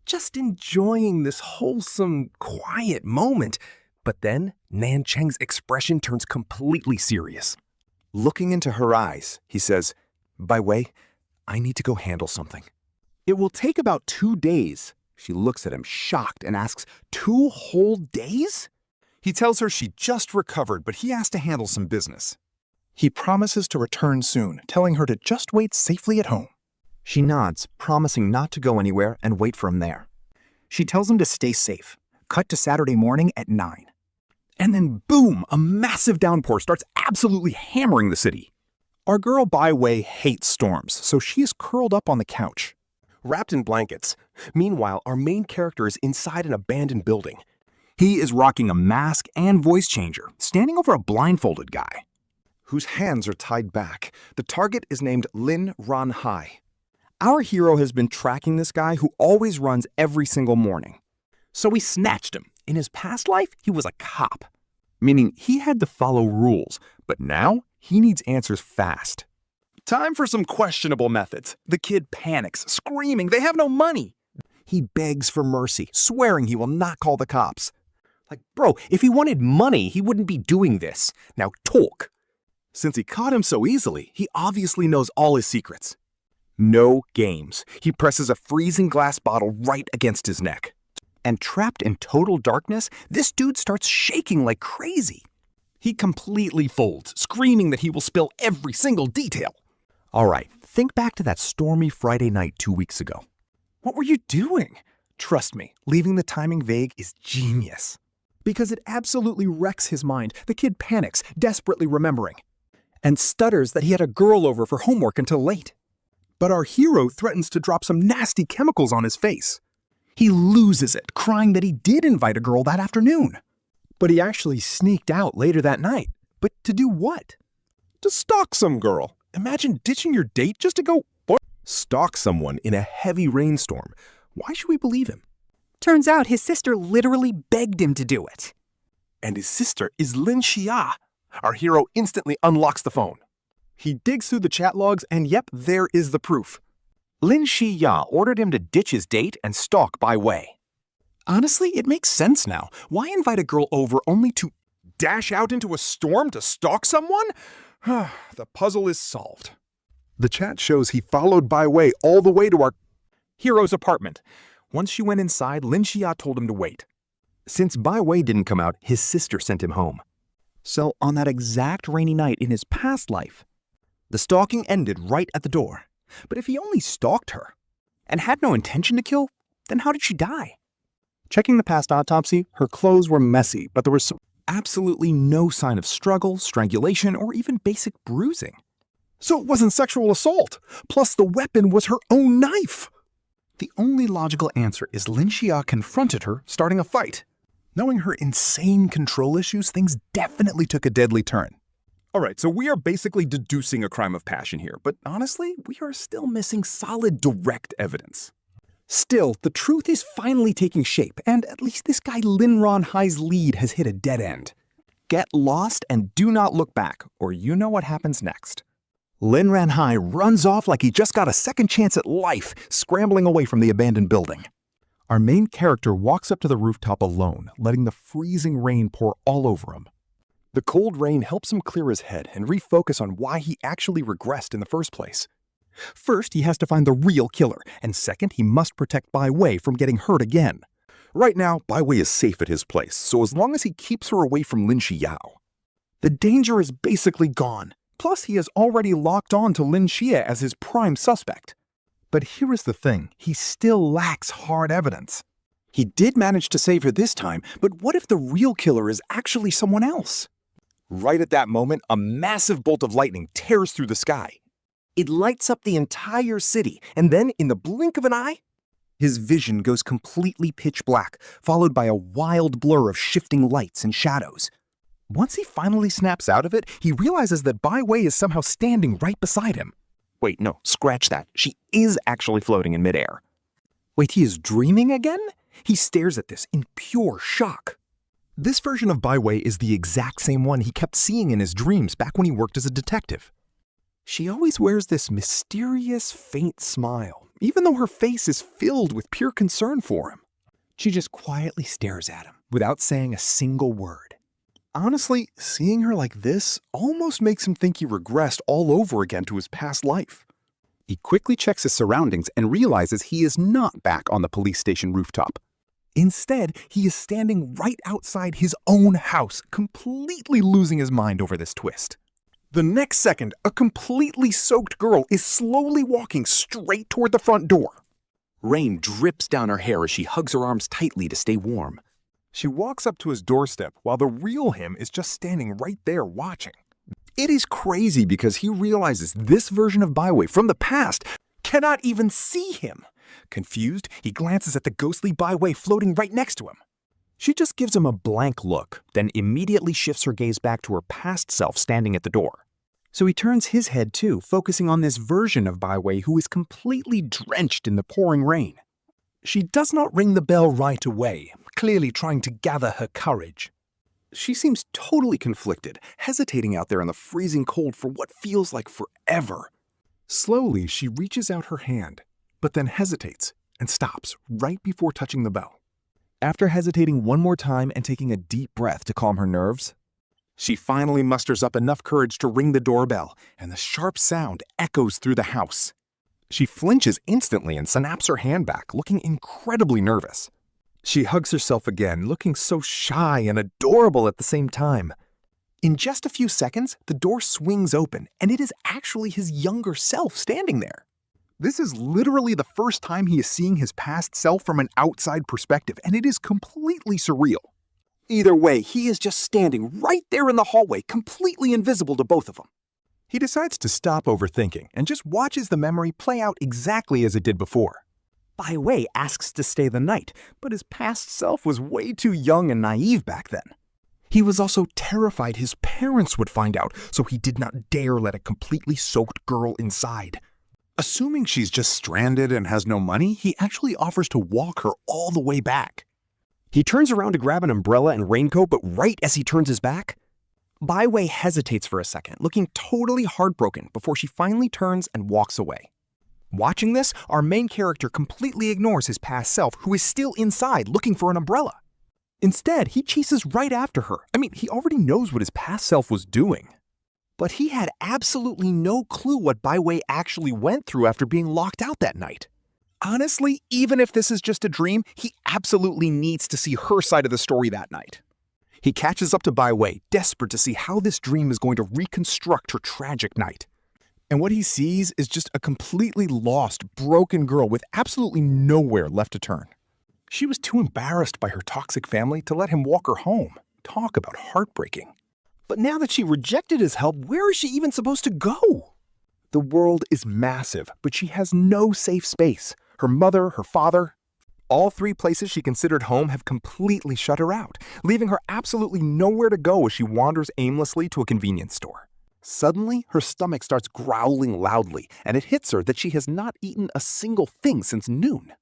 just enjoying this wholesome, quiet moment. But then Nan Cheng's expression turns completely serious. Looking into her eyes, he says, "Bai Wei, I need to go handle something." "It will take about 2 days." She looks at him, shocked, and asks, 2 whole days? He tells her she just recovered, but he has to handle some business. He promises to return soon, telling her to just wait safely at home. She nods, promising not to go anywhere and wait for him there. She tells him to stay safe. Cut to Saturday morning at 9. And then boom, a massive downpour starts absolutely hammering the city. Our girl Bai Wei hates storms, so she is curled up on the couch, Wrapped in blankets. Meanwhile, our main character is inside an abandoned building. He is rocking a mask and voice changer, standing over a blindfolded guy. whose hands are tied back. The target is named Lin Ran Hai. Our hero has been tracking this guy who always runs every single morning. So we snatched him. In his past life, he was a cop. Meaning he had to follow rules, but now he needs answers fast. Time for some questionable methods. The kid panics, screaming they have no money. He begs for mercy, swearing he will not call the cops. Like, bro, if he wanted money, he wouldn't be doing this. Now talk. Since he caught him so easily, he obviously knows all his secrets. No games. He presses a freezing glass bottle right against his neck. And trapped in total darkness, this dude starts shaking like crazy. He completely folds, screaming that he will spill every single detail. All right, think back to that stormy Friday night 2 weeks ago. What were you doing? Trust me, leaving the timing vague is genius. Because it absolutely wrecks his mind. The kid panics, desperately remembering, and stutters that he had a girl over for homework until late. But our hero threatens to drop some nasty chemicals on his face. He loses it, crying that he did invite a girl that afternoon. But he actually sneaked out later that night. But to do what? To stalk some girl. Imagine ditching your date just to go Stalk someone in a heavy rainstorm. Why should we believe him? Turns out his sister literally begged him to do it. And his sister is Lin Xia. Our hero instantly unlocks the phone. He digs through the chat logs, and yep, there is the proof. Lin Xia ordered him to ditch his date and stalk Bai Wei. Honestly, it makes sense now. Why invite a girl over only to dash out into a storm to stalk someone? The puzzle is solved. The chat shows he followed Bai Wei all the way to our hero's apartment. Once she went inside, Lin Xia told him to wait. Since Bai Wei didn't come out, his sister sent him home. So on that exact rainy night in his past life, The stalking ended right at the door. But if he only stalked her and had no intention to kill, then how did she die? Checking the past autopsy, her clothes were messy, but there was absolutely no sign of struggle, strangulation, or even basic bruising. So it wasn't sexual assault. Plus, the weapon was her own knife. The only logical answer is Lin Xia confronted her, starting a fight. Knowing her insane control issues, things definitely took a deadly turn. All right, so we are basically deducing a crime of passion here, but honestly, we are still missing solid direct evidence. Still, the truth is finally taking shape, and at least this guy Lin Ran Hai's lead has hit a dead end. Get lost and do not look back, or you know what happens next. Lin Ran Hai runs off like he just got a second chance at life, scrambling away from the abandoned building. Our main character walks up to the rooftop alone, letting the freezing rain pour all over him. The cold rain helps him clear his head and refocus on why he actually regressed in the first place. First, he has to find the real killer, and second, he must protect Bai Wei from getting hurt again. Right now, Bai Wei is safe at his place, so as long as he keeps her away from Lin Xiao. The danger is basically gone. Plus, he has already locked on to Lin Xia as his prime suspect. But here is the thing, he still lacks hard evidence. He did manage to save her this time, but what if the real killer is actually someone else? Right at that moment, a massive bolt of lightning tears through the sky. It lights up the entire city, and then, in the blink of an eye, his vision goes completely pitch black, followed by a wild blur of shifting lights and shadows. Once he finally snaps out of it, he realizes that Bai Wei is somehow standing right beside him. Wait, no, scratch that. She is actually floating in midair. Wait, he is dreaming again? He stares at this in pure shock. This version of Bai Wei is the exact same one he kept seeing in his dreams back when he worked as a detective. She always wears this mysterious, faint smile, even though her face is filled with pure concern for him. She just quietly stares at him without saying a single word. Honestly, seeing her like this almost makes him think he regressed all over again to his past life. He quickly checks his surroundings and realizes he is not back on the police station rooftop. Instead, he is standing right outside his own house, completely losing his mind over this twist. The next second, a completely soaked girl is slowly walking straight toward the front door. Rain drips down her hair as she hugs her arms tightly to stay warm. She walks up to his doorstep while the real him is just standing right there watching. It is crazy because he realizes this version of Bai Wei from the past cannot even see him. Confused, he glances at the ghostly Bai Wei floating right next to him. She just gives him a blank look, then immediately shifts her gaze back to her past self standing at the door. So he turns his head too, focusing on this version of Bai Wei who is completely drenched in the pouring rain. She does not ring the bell right away, clearly trying to gather her courage. She seems totally conflicted, hesitating out there in the freezing cold for what feels like forever. Slowly, she reaches out her hand, but then hesitates and stops right before touching the bell. After hesitating one more time and taking a deep breath to calm her nerves, she finally musters up enough courage to ring the doorbell, and the sharp sound echoes through the house. She flinches instantly and snaps her hand back, looking incredibly nervous. She hugs herself again, looking so shy and adorable at the same time. In just a few seconds, the door swings open, and it is actually his younger self standing there. This is literally the first time he is seeing his past self from an outside perspective, and it is completely surreal. Either way, he is just standing right there in the hallway, completely invisible to both of them. He decides to stop overthinking and just watches the memory play out exactly as it did before. Bai Wei asks to stay the night, but his past self was way too young and naive back then. He was also terrified his parents would find out, so he did not dare let a completely soaked girl inside. Assuming she's just stranded and has no money, he actually offers to walk her all the way back. He turns around to grab an umbrella and raincoat, but right as he turns his back, Bai Wei hesitates for a second, looking totally heartbroken before she finally turns and walks away. Watching this, our main character completely ignores his past self, who is still inside looking for an umbrella. Instead, he chases right after her. He already knows what his past self was doing. But he had absolutely no clue what Bai Wei actually went through after being locked out that night. Honestly, even if this is just a dream, he absolutely needs to see her side of the story that night. He catches up to Bai Wei, desperate to see how this dream is going to reconstruct her tragic night. And what he sees is just a completely lost, broken girl with absolutely nowhere left to turn. She was too embarrassed by her toxic family to let him walk her home. Talk about heartbreaking. But now that she rejected his help, where is she even supposed to go? The world is massive, but she has no safe space. Her mother, her father, all three places she considered home have completely shut her out, leaving her absolutely nowhere to go as she wanders aimlessly to a convenience store. Suddenly, her stomach starts growling loudly, and it hits her that she has not eaten a single thing since noon.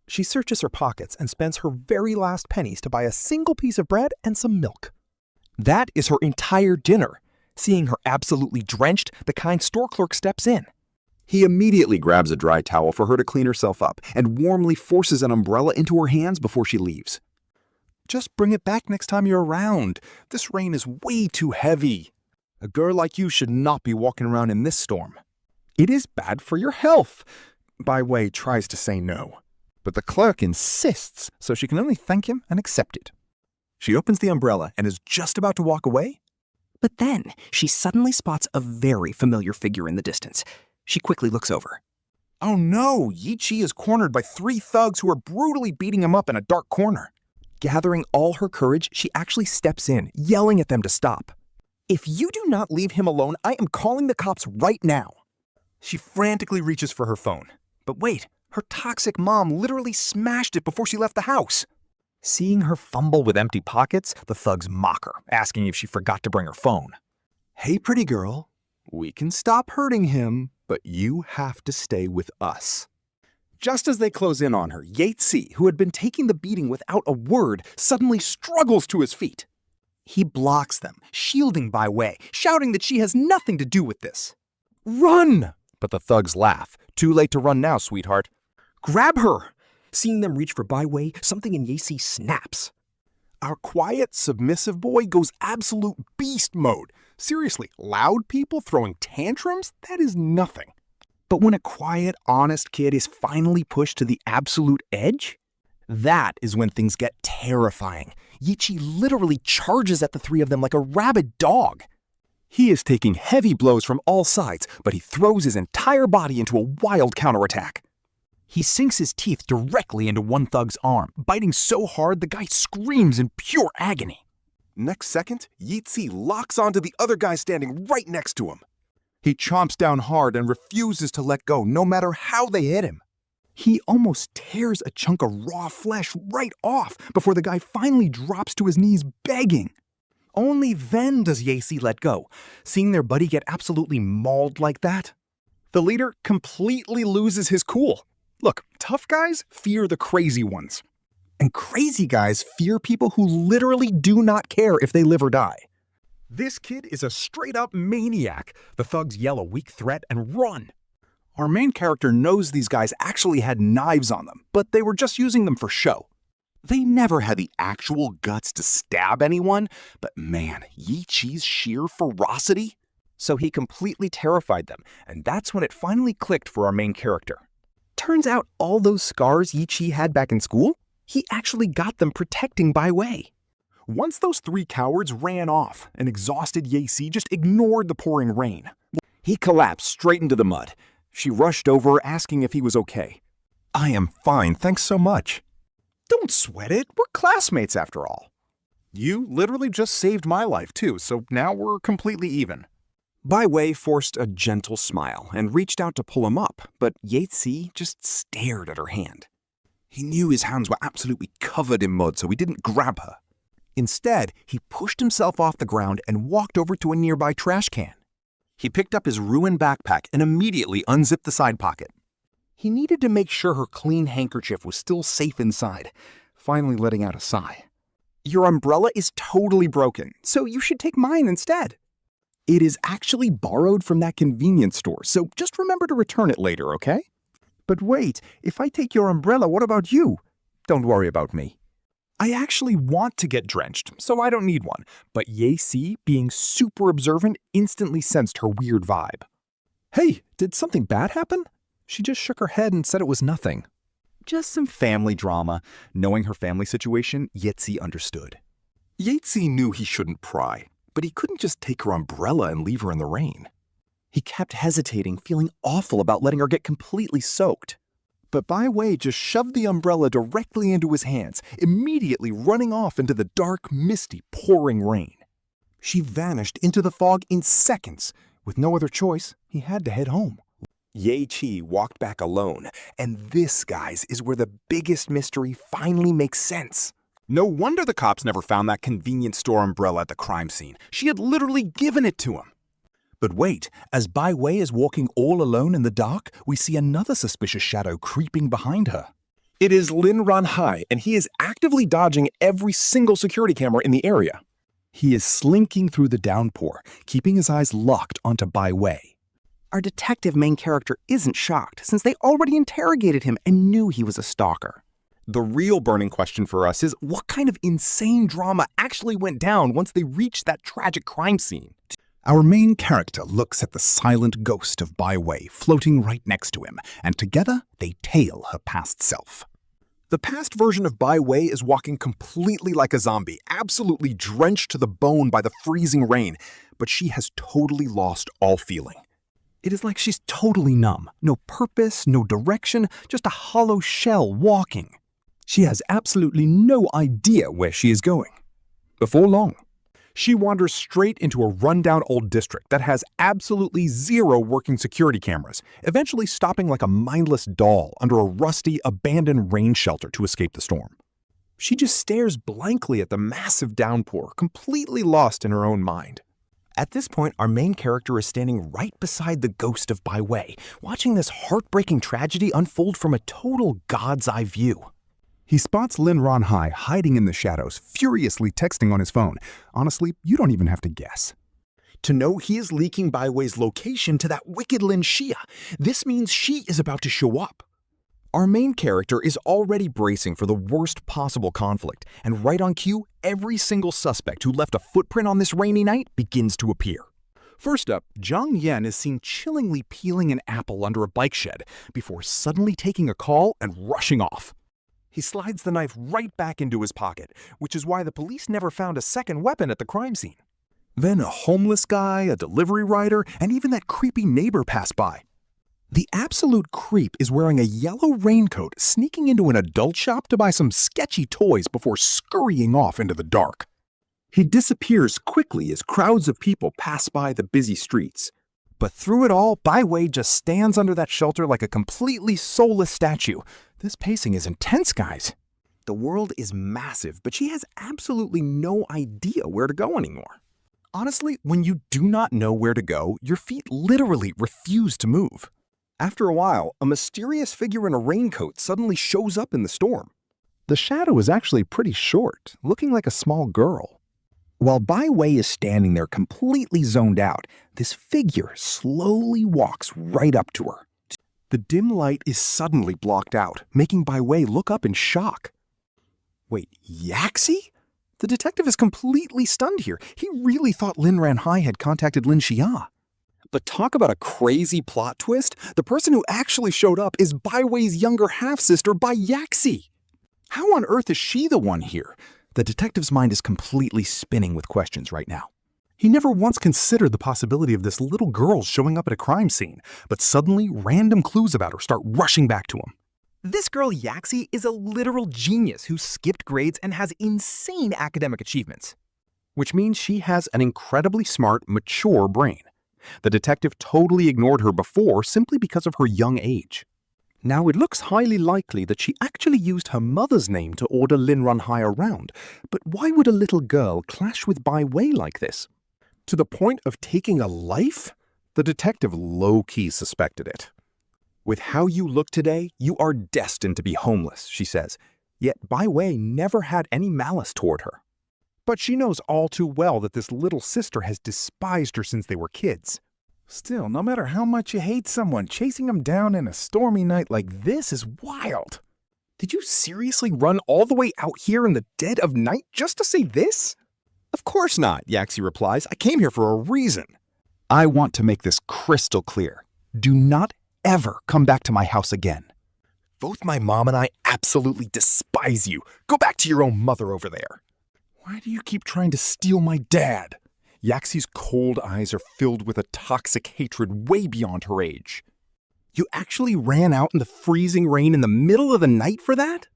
She searches her pockets and spends her very last pennies to buy a single piece of bread and some milk. That is her entire dinner. Seeing her absolutely drenched, the kind store clerk steps in. He immediately grabs a dry towel for her to clean herself up and warmly forces an umbrella into her hands before she leaves. Just bring it back next time you're around. This rain is way too heavy. A girl like you should not be walking around in this storm. It is bad for your health. Bai Wei tries to say no, but the clerk insists, so she can only thank him and accept it. She opens the umbrella and is just about to walk away. But then she suddenly spots a very familiar figure in the distance. She quickly looks over. Oh no, Yi Chi is cornered by three thugs who are brutally beating him up in a dark corner. Gathering all her courage, she actually steps in, yelling at them to stop. If you do not leave him alone, I am calling the cops right now. She frantically reaches for her phone. But wait, her toxic mom literally smashed it before she left the house. Seeing her fumble with empty pockets, the thugs mock her, asking if she forgot to bring her phone. Hey, pretty girl, we can stop hurting him, but you have to stay with us. Just as they close in on her, Yatesy, who had been taking the beating without a word, suddenly struggles to his feet. He blocks them, shielding Bai Wei, shouting that she has nothing to do with this. Run! But the thugs laugh. Too late to run now, sweetheart. Grab her! Seeing them reach for Bai Wei, something in Yatesy snaps. Our quiet, submissive boy goes absolute beast mode. Seriously, loud people throwing tantrums? That is nothing. But when a quiet, honest kid is finally pushed to the absolute edge, that is when things get terrifying. Yichi literally charges at the three of them like a rabid dog. He is taking heavy blows from all sides, but he throws his entire body into a wild counterattack. He sinks his teeth directly into one thug's arm, biting so hard the guy screams in pure agony. Next second, Yitzi locks onto the other guy standing right next to him. He chomps down hard and refuses to let go, no matter how they hit him. He almost tears a chunk of raw flesh right off before the guy finally drops to his knees begging. Only then does Yatesy let go, seeing their buddy get absolutely mauled like that. The leader completely loses his cool. Look, tough guys fear the crazy ones. And crazy guys fear people who literally do not care if they live or die. This kid is a straight-up maniac. The thugs yell a weak threat and run. Our main character knows these guys actually had knives on them, but they were just using them for show. They never had the actual guts to stab anyone, but man, Yichi's sheer ferocity. So he completely terrified them, and that's when it finally clicked for our main character. Turns out all those scars Yichi had back in school, he actually got them protecting Bai Wei. Once those three cowards ran off, an exhausted Yatesy just ignored the pouring rain. He collapsed straight into the mud. She rushed over, asking if he was okay. I am fine, thanks so much. Don't sweat it, we're classmates after all. You literally just saved my life too, so now we're completely even. Bai Wei forced a gentle smile and reached out to pull him up, but Yatesy just stared at her hand. He knew his hands were absolutely covered in mud, so he didn't grab her. Instead, he pushed himself off the ground and walked over to a nearby trash can. He picked up his ruined backpack and immediately unzipped the side pocket. He needed to make sure her clean handkerchief was still safe inside, finally letting out a sigh. Your umbrella is totally broken, so you should take mine instead. It is actually borrowed from that convenience store, so just remember to return it later, okay? But wait, if I take your umbrella, what about you? Don't worry about me. I actually want to get drenched, so I don't need one, but Yatesy, being super observant, instantly sensed her weird vibe. Hey, did something bad happen? She just shook her head and said it was nothing. Just some family drama. Knowing her family situation, Yatesy understood. Yatesy knew he shouldn't pry, but he couldn't just take her umbrella and leave her in the rain. He kept hesitating, feeling awful about letting her get completely soaked. But Bai Wei just shoved the umbrella directly into his hands, immediately running off into the dark, misty, pouring rain. She vanished into the fog in seconds. With no other choice, he had to head home. Ye Chi walked back alone, and this, guys, is where the biggest mystery finally makes sense. No wonder the cops never found that convenience store umbrella at the crime scene. She had literally given it to him. But wait, as Bai Wei is walking all alone in the dark, we see another suspicious shadow creeping behind her. It is Lin Ran Hai, and he is actively dodging every single security camera in the area. He is slinking through the downpour, keeping his eyes locked onto Bai Wei. Our detective main character isn't shocked, since they already interrogated him and knew he was a stalker. The real burning question for us is, what kind of insane drama actually went down once they reached that tragic crime scene? Our main character looks at the silent ghost of Bai Wei floating right next to him, and together they tale her past self. The past version of Bai Wei is walking completely like a zombie, absolutely drenched to the bone by the freezing rain, but she has totally lost all feeling. It is like she's totally numb, no purpose, no direction, just a hollow shell walking. She has absolutely no idea where she is going. Before long, she wanders straight into a rundown old district that has absolutely zero working security cameras, eventually stopping like a mindless doll under a rusty, abandoned rain shelter to escape the storm. She just stares blankly at the massive downpour, completely lost in her own mind. At this point, our main character is standing right beside the ghost of Bai Wei, watching this heartbreaking tragedy unfold from a total god's eye view. He spots Lin Ranhai hiding in the shadows, furiously texting on his phone. Honestly, you don't even have to guess. To know he is leaking Bai Wei's location to that wicked Lin Xia. This means she is about to show up. Our main character is already bracing for the worst possible conflict, and right on cue, every single suspect who left a footprint on this rainy night begins to appear. First up, Zhang Yan is seen chillingly peeling an apple under a bike shed before suddenly taking a call and rushing off. He slides the knife right back into his pocket, which is why the police never found a second weapon at the crime scene. Then a homeless guy, a delivery rider, and even that creepy neighbor pass by. The absolute creep is wearing a yellow raincoat, sneaking into an adult shop to buy some sketchy toys before scurrying off into the dark. He disappears quickly as crowds of people pass by the busy streets. But through it all, Bai Wei just stands under that shelter like a completely soulless statue. This pacing is intense, guys. The world is massive, but she has absolutely no idea where to go anymore. Honestly, when you do not know where to go, your feet literally refuse to move. After a while, a mysterious figure in a raincoat suddenly shows up in the storm. The shadow is actually pretty short, looking like a small girl. While Bai Wei is standing there completely zoned out, this figure slowly walks right up to her. The dim light is suddenly blocked out, making Bai Wei look up in shock. Wait, Yaxi? The detective is completely stunned here. He really thought Lin Ranhai had contacted Lin Xia. But talk about a crazy plot twist. The person who actually showed up is Bai Wei's younger half-sister, Bai Yaxi. How on earth is she the one here? The detective's mind is completely spinning with questions right now. He never once considered the possibility of this little girl showing up at a crime scene, but suddenly random clues about her start rushing back to him. This girl Yaxi is a literal genius who skipped grades and has insane academic achievements. Which means she has an incredibly smart, mature brain. The detective totally ignored her before simply because of her young age. Now it looks highly likely that she actually used her mother's name to order Lin Ranhai around, but why would a little girl clash with Bai Wei like this? To the point of taking a life? The detective low-key suspected it. With how you look today, you are destined to be homeless, she says. Yet Bai Wei never had any malice toward her. But she knows all too well that this little sister has despised her since they were kids. Still, no matter how much you hate someone, chasing them down in a stormy night like this is wild. Did you seriously run all the way out here in the dead of night just to say this? Of course not, Yaxi replies. I came here for a reason. I want to make this crystal clear. Do not ever come back to my house again. Both my mom and I absolutely despise you. Go back to your own mother over there. Why do you keep trying to steal my dad? Yaxi's cold eyes are filled with a toxic hatred way beyond her age. You actually ran out in the freezing rain in the middle of the night for that?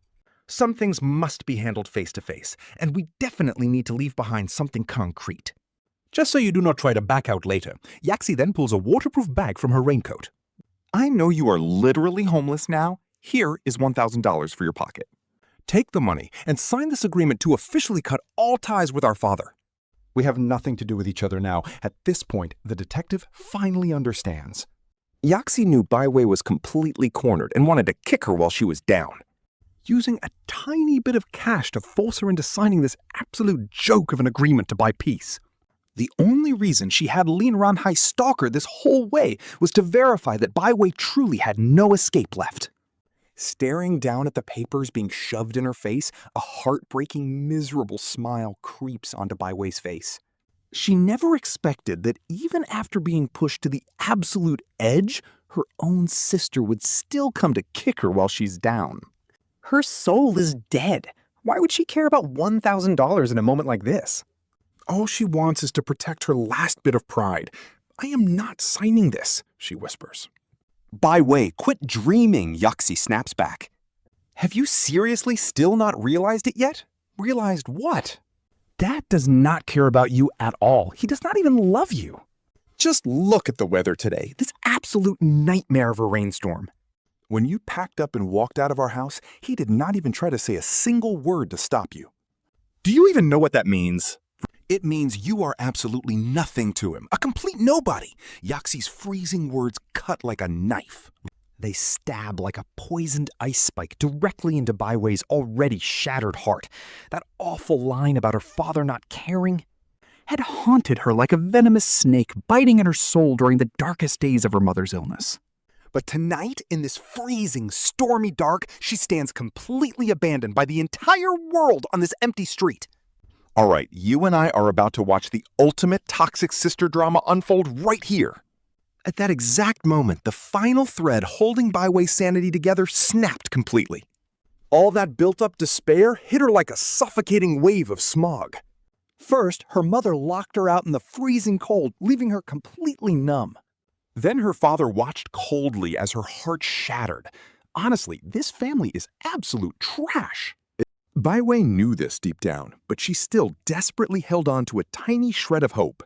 Some things must be handled face to face, and we definitely need to leave behind something concrete. Just so you do not try to back out later, Yaxi then pulls a waterproof bag from her raincoat. I know you are literally homeless now. Here is $1,000 for your pocket. Take the money and sign this agreement to officially cut all ties with our father. We have nothing to do with each other now. At this point, the detective finally understands. Yaxi knew Bai Wei was completely cornered and wanted to kick her while she was down. Using a tiny bit of cash to force her into signing this absolute joke of an agreement to buy peace. The only reason she had Lin Ranhai stalk her this whole way was to verify that Bai Wei truly had no escape left. Staring down at the papers being shoved in her face, a heartbreaking, miserable smile creeps onto Bai Wei's face. She never expected that even after being pushed to the absolute edge, her own sister would still come to kick her while she's down. Her soul is dead. Why would she care about $1,000 in a moment like this? All she wants is to protect her last bit of pride. I am not signing this, she whispers. Bai Wei, quit dreaming, Yaxi snaps back. Have you seriously still not realized it yet? Realized what? Dad does not care about you at all. He does not even love you. Just look at the weather today, this absolute nightmare of a rainstorm. When you packed up and walked out of our house, he did not even try to say a single word to stop you. Do you even know what that means? It means you are absolutely nothing to him, a complete nobody. Yaxi's freezing words cut like a knife. They stab like a poisoned ice spike directly into Bai Wei's already shattered heart. That awful line about her father not caring had haunted her like a venomous snake biting at her soul during the darkest days of her mother's illness. But tonight, in this freezing, stormy dark, she stands completely abandoned by the entire world on this empty street. All right, you and I are about to watch the ultimate toxic sister drama unfold right here. At that exact moment, the final thread holding Bai Wei's sanity together snapped completely. All that built-up despair hit her like a suffocating wave of smog. First, her mother locked her out in the freezing cold, leaving her completely numb. Then her father watched coldly as her heart shattered. Honestly, this family is absolute trash. Bai Wei knew this deep down, but she still desperately held on to a tiny shred of hope.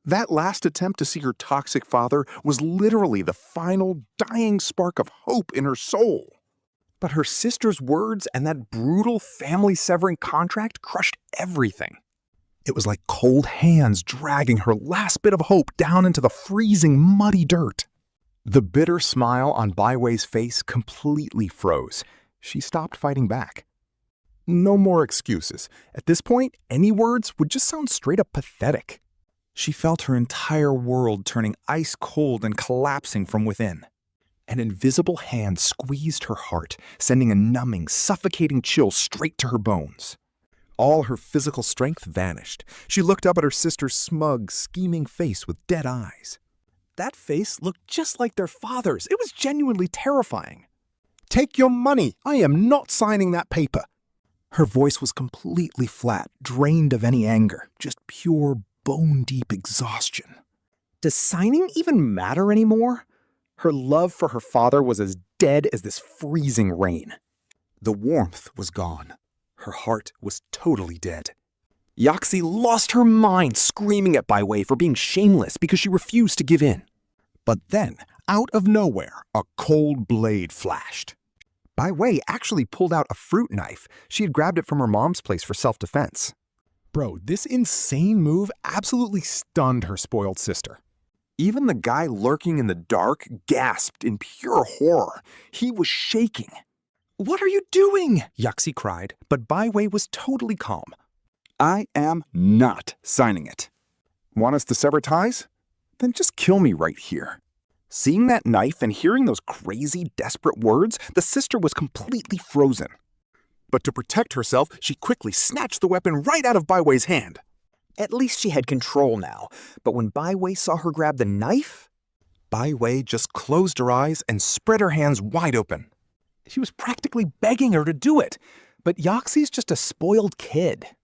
That last attempt to see her toxic father was literally the final dying spark of hope in her soul. But her sister's words and that brutal family-severing contract crushed everything. It was like cold hands dragging her last bit of hope down into the freezing, muddy dirt. The bitter smile on Bai Wei's face completely froze. She stopped fighting back. No more excuses. At this point, any words would just sound straight up pathetic. She felt her entire world turning ice cold and collapsing from within. An invisible hand squeezed her heart, sending a numbing, suffocating chill straight to her bones. All her physical strength vanished. She looked up at her sister's smug, scheming face with dead eyes. That face looked just like their father's. It was genuinely terrifying. "Take your money. I am not signing that paper." Her voice was completely flat, drained of any anger, just pure, bone-deep exhaustion. Does signing even matter anymore? Her love for her father was as dead as this freezing rain. The warmth was gone. Her heart was totally dead. Yaxi lost her mind screaming at Bai Wei for being shameless because she refused to give in. But then, out of nowhere, a cold blade flashed. Bai Wei actually pulled out a fruit knife. She had grabbed it from her mom's place for self-defense. Bro, this insane move absolutely stunned her spoiled sister. Even the guy lurking in the dark gasped in pure horror. He was shaking. "What are you doing?" Yaxi cried, but Bai Wei was totally calm. "I am not signing it. Want us to sever ties? Then just kill me right here." Seeing that knife and hearing those crazy, desperate words, the sister was completely frozen. But to protect herself, she quickly snatched the weapon right out of Bai Wei's hand. At least she had control now, but when Bai Wei saw her grab the knife, Bai Wei just closed her eyes and spread her hands wide open. She was practically begging her to do it, but Yaxi's just a spoiled kid.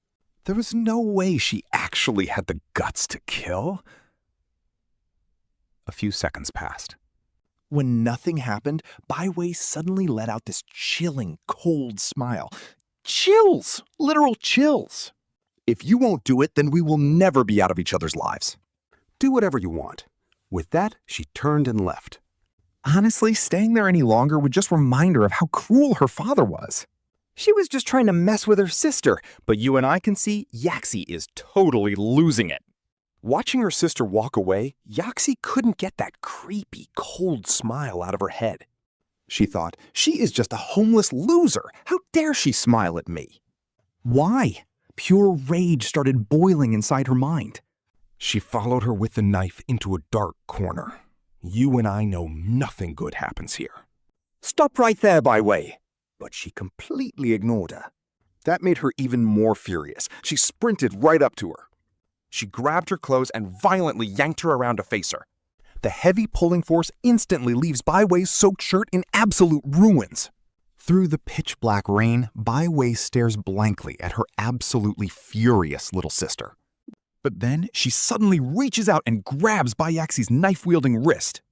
There was no way she actually had the guts to kill. A few seconds passed. When nothing happened, Bai Wei suddenly let out this chilling, cold smile. Chills! Literal chills! "If you won't do it, then we will never be out of each other's lives. Do whatever you want." With that, she turned and left. Honestly, staying there any longer would just remind her of how cruel her father was. She was just trying to mess with her sister, but you and I can see Yaxi is totally losing it. Watching her sister walk away, Yaxi couldn't get that creepy, cold smile out of her head. She thought, she is just a homeless loser. How dare she smile at me? Why? Pure rage started boiling inside her mind. She followed her with the knife into a dark corner. You and I know nothing good happens here. "Stop right there, Bai Wei." But she completely ignored her. That made her even more furious. She sprinted right up to her. She grabbed her clothes and violently yanked her around to face her. The heavy pulling force instantly leaves Bai Wei's soaked shirt in absolute ruins. Through the pitch-black rain, Bai Wei stares blankly at her absolutely furious little sister. But then she suddenly reaches out and grabs Bai Yaxi's knife-wielding wrist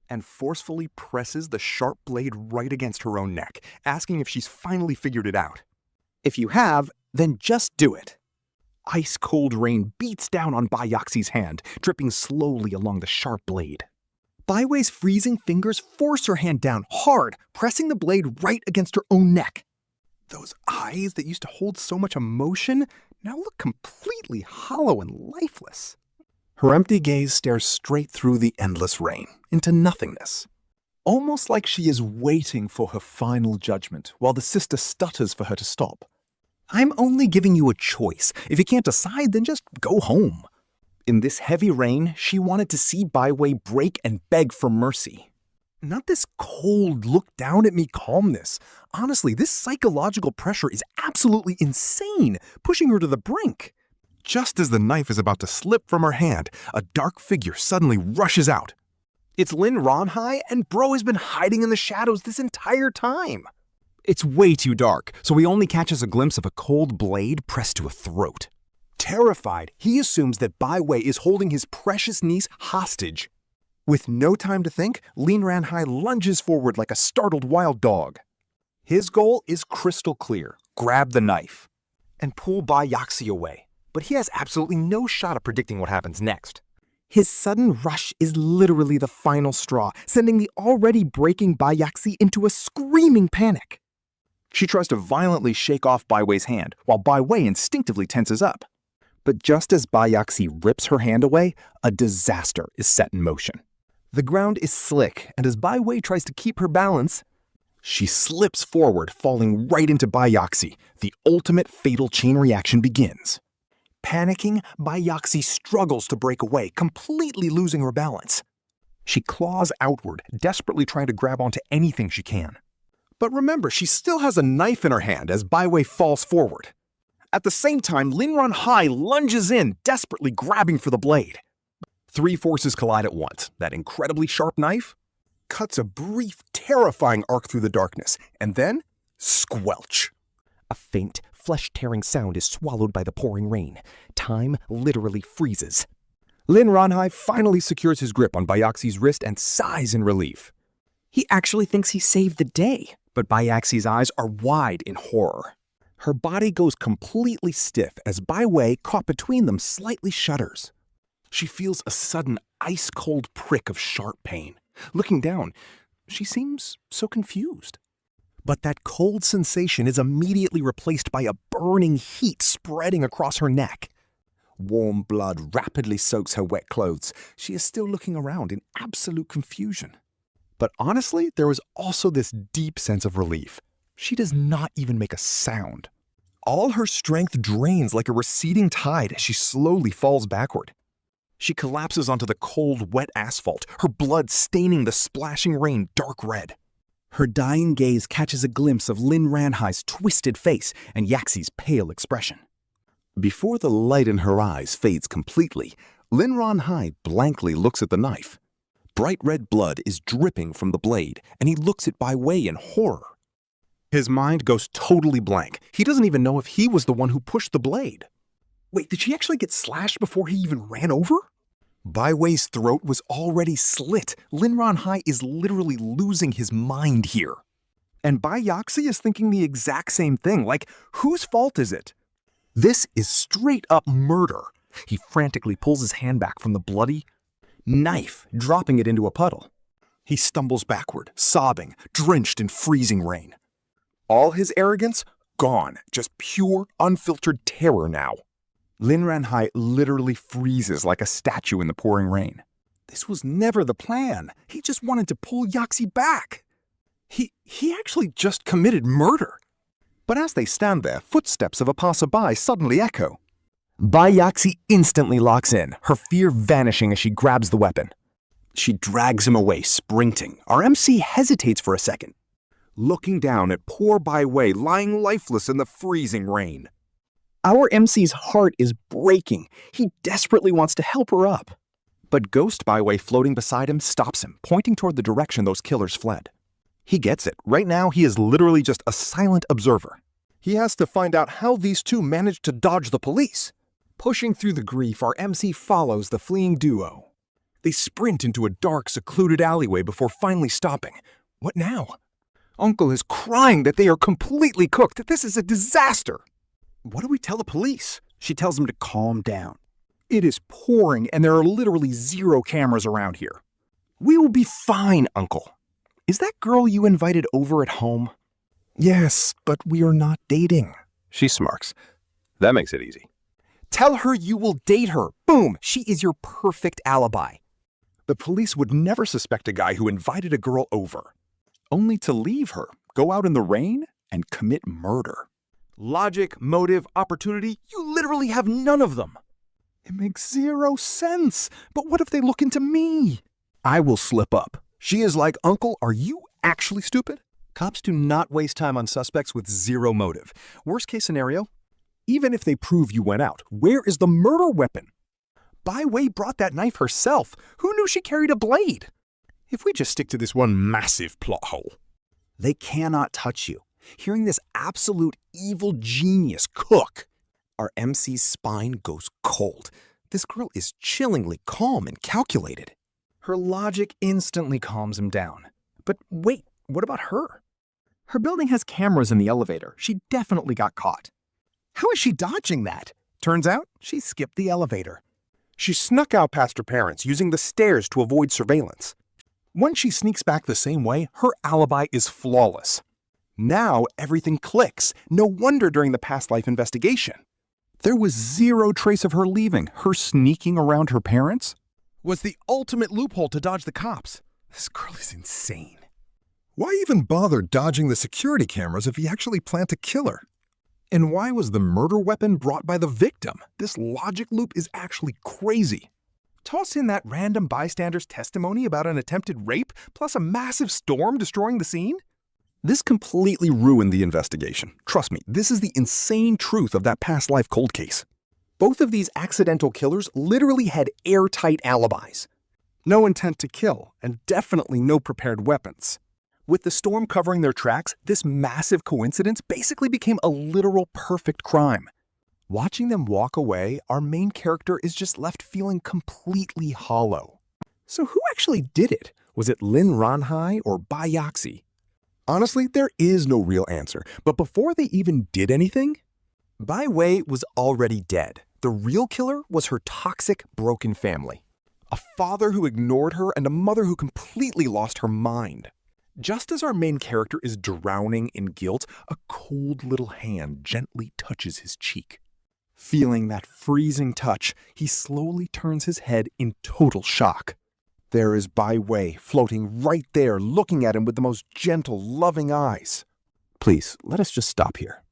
and forcefully presses the sharp blade right against her own neck, asking if she's finally figured it out. If you have, then just do it. Ice-cold rain beats down on Bai Yaxi's hand, dripping slowly along the sharp blade. Bai Wei's freezing fingers force her hand down hard, pressing the blade right against her own neck. Those eyes that used to hold so much emotion now look completely hollow and lifeless. Her empty gaze stares straight through the endless rain, into nothingness. Almost like she is waiting for her final judgment, while the sister stutters for her to stop. I'm only giving you a choice. If you can't decide, then just go home. In this heavy rain, she wanted to see Bai Wei break and beg for mercy. Not this cold, look-down-at-me calmness. Honestly, this psychological pressure is absolutely insane, pushing her to the brink. Just as the knife is about to slip from her hand, a dark figure suddenly rushes out. It's Lin Ronhai, and bro has been hiding in the shadows this entire time. It's way too dark, so he only catches a glimpse of a cold blade pressed to a throat. Terrified, he assumes that Bai Wei is holding his precious niece hostage. With no time to think, Lin Ronhai lunges forward like a startled wild dog. His goal is crystal clear: grab the knife and pull Bai Yaxi away. But he has absolutely no shot at predicting what happens next. His sudden rush is literally the final straw, sending the already breaking Bai Yaxi into a screaming panic. She tries to violently shake off Bai Wei's hand, while Bai Wei instinctively tenses up. But just as Bai Yaxi rips her hand away, a disaster is set in motion. The ground is slick, and as Bai Wei tries to keep her balance, she slips forward, falling right into Bai Yaxi. The ultimate fatal chain reaction begins. Panicking, Bai Yaxi struggles to break away, completely losing her balance. She claws outward, desperately trying to grab onto anything she can. But remember, she still has a knife in her hand as Bai Wei falls forward. At the same time, Lin Ronhai lunges in, desperately grabbing for the blade. Three forces collide at once. That incredibly sharp knife cuts a brief, terrifying arc through the darkness, and then squelch. A faint, flesh-tearing sound is swallowed by the pouring rain. Time literally freezes. Lin Ronhai finally secures his grip on Bai Yaxi's wrist and sighs in relief. He actually thinks he saved the day. But Bai Yaxi's eyes are wide in horror. Her body goes completely stiff as Bai Wei, caught between them, slightly shudders. She feels a sudden ice-cold prick of sharp pain. Looking down, she seems so confused. But that cold sensation is immediately replaced by a burning heat spreading across her neck. Warm blood rapidly soaks her wet clothes. She is still looking around in absolute confusion. But honestly, there is also this deep sense of relief. She does not even make a sound. All her strength drains like a receding tide as she slowly falls backward. She collapses onto the cold, wet asphalt, her blood staining the splashing rain dark red. Her dying gaze catches a glimpse of Lin Ronhai's twisted face and Yaxi's pale expression. Before the light in her eyes fades completely, Lin Ronhai blankly looks at the knife. Bright red blood is dripping from the blade, and he looks at Bai Wei in horror. His mind goes totally blank. He doesn't even know if he was the one who pushed the blade. Wait, did she actually get slashed before he even ran over? Bai Wei's throat was already slit. Lin Ronhai is literally losing his mind here. And Bai Yaxi is thinking the exact same thing, like, whose fault is it? This is straight up murder. He frantically pulls his hand back from the bloody knife, dropping it into a puddle. He stumbles backward, sobbing, drenched in freezing rain. All his arrogance, gone. Just pure, unfiltered terror now. Lin Ronhai literally freezes like a statue in the pouring rain. This was never the plan. He just wanted to pull Yaxi back. He actually just committed murder. But as they stand there, footsteps of a passerby suddenly echo. Bai Yaxi instantly locks in, her fear vanishing as she grabs the weapon. She drags him away, sprinting. Our MC hesitates for a second, looking down at poor Bai Wei lying lifeless in the freezing rain. Our MC's heart is breaking. He desperately wants to help her up. But Ghost Bai Wei floating beside him stops him, pointing toward the direction those killers fled. He gets it. Right now, he is literally just a silent observer. He has to find out how these two managed to dodge the police. Pushing through the grief, our MC follows the fleeing duo. They sprint into a dark, secluded alleyway before finally stopping. What now? Uncle is crying that they are completely cooked, that this is a disaster. What do we tell the police? She tells him to calm down. It is pouring and there are literally 0 cameras around here. We will be fine, Uncle. Is that girl you invited over at home? Yes, but we are not dating. She smirks. That makes it easy. Tell her you will date her. Boom, she is your perfect alibi. The police would never suspect a guy who invited a girl over, only to leave her, go out in the rain, and commit murder. Logic, motive, opportunity, you literally have none of them. It makes zero sense. But what if they look into me? I will slip up. She is like, Uncle, are you actually stupid? Cops do not waste time on suspects with zero motive. Worst case scenario, even if they prove you went out, where is the murder weapon? Bai Wei brought that knife herself. Who knew she carried a blade? If we just stick to this one massive plot hole. They cannot touch you. Hearing this absolute evil genius cook, our MC's spine goes cold. This girl is chillingly calm and calculated. Her logic instantly calms him down. But wait, what about her? Her building has cameras in the elevator. She definitely got caught. How is she dodging that? Turns out, she skipped the elevator. She snuck out past her parents using the stairs to avoid surveillance. Once she sneaks back the same way, her alibi is flawless. Now everything clicks. No wonder during the past life investigation, there was zero trace of her leaving. Her sneaking around her parents was the ultimate loophole to dodge the cops. This girl is insane. Why even bother dodging the security cameras if he actually planned to kill her? And why was the murder weapon brought by the victim? This logic loop is actually crazy. Toss in that random bystander's testimony about an attempted rape, plus a massive storm destroying the scene? This completely ruined the investigation. Trust me, this is the insane truth of that past life cold case. Both of these accidental killers literally had airtight alibis. No intent to kill, and definitely no prepared weapons. With the storm covering their tracks, this massive coincidence basically became a literal perfect crime. Watching them walk away, our main character is just left feeling completely hollow. So who actually did it? Was it Lin Ranhai or Bai Yaxi? Honestly, there is no real answer, but before they even did anything, Bai Wei was already dead. The real killer was her toxic, broken family. A father who ignored her and a mother who completely lost her mind. Just as our main character is drowning in guilt, a cold little hand gently touches his cheek. Feeling that freezing touch, he slowly turns his head in total shock. There is Bai Wei floating right there, looking at him with the most gentle, loving eyes. Please, let us just stop here.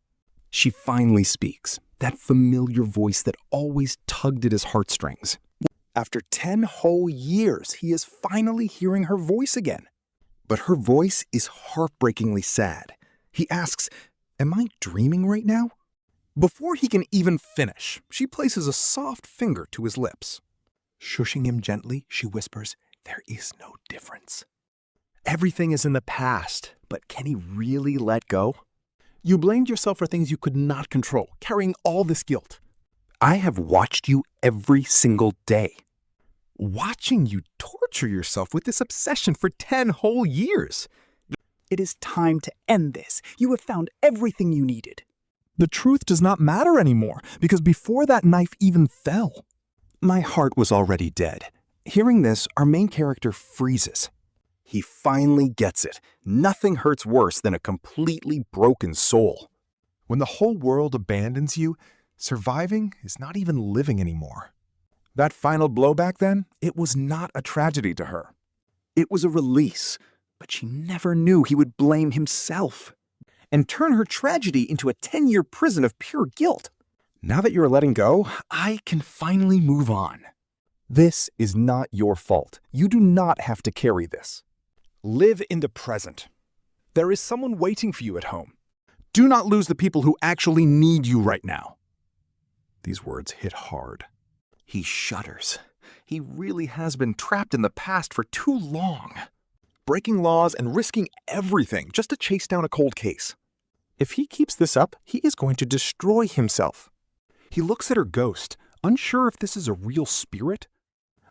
She finally speaks, that familiar voice that always tugged at his heartstrings. After 10 whole years, he is finally hearing her voice again. But her voice is heartbreakingly sad. He asks, "Am I dreaming right now?" Before he can even finish, she places a soft finger to his lips. Shushing him gently, she whispers, "There is no difference. Everything is in the past, but can he really let go? You blamed yourself for things you could not control, carrying all this guilt. I have watched you every single day. Watching you torture yourself with this obsession for 10 whole years. It is time to end this. You have found everything you needed. The truth does not matter anymore, because before that knife even fell, my heart was already dead." Hearing this, our main character freezes. He finally gets it. Nothing hurts worse than a completely broken soul. When the whole world abandons you, surviving is not even living anymore. That final blowback then, it was not a tragedy to her. It was a release, but she never knew he would blame himself and turn her tragedy into a 10-year prison of pure guilt. Now that you're letting go, I can finally move on. This is not your fault. You do not have to carry this. Live in the present. There is someone waiting for you at home. Do not lose the people who actually need you right now. These words hit hard. He shudders. He really has been trapped in the past for too long, breaking laws and risking everything just to chase down a cold case. If he keeps this up, he is going to destroy himself. He looks at her ghost, unsure if this is a real spirit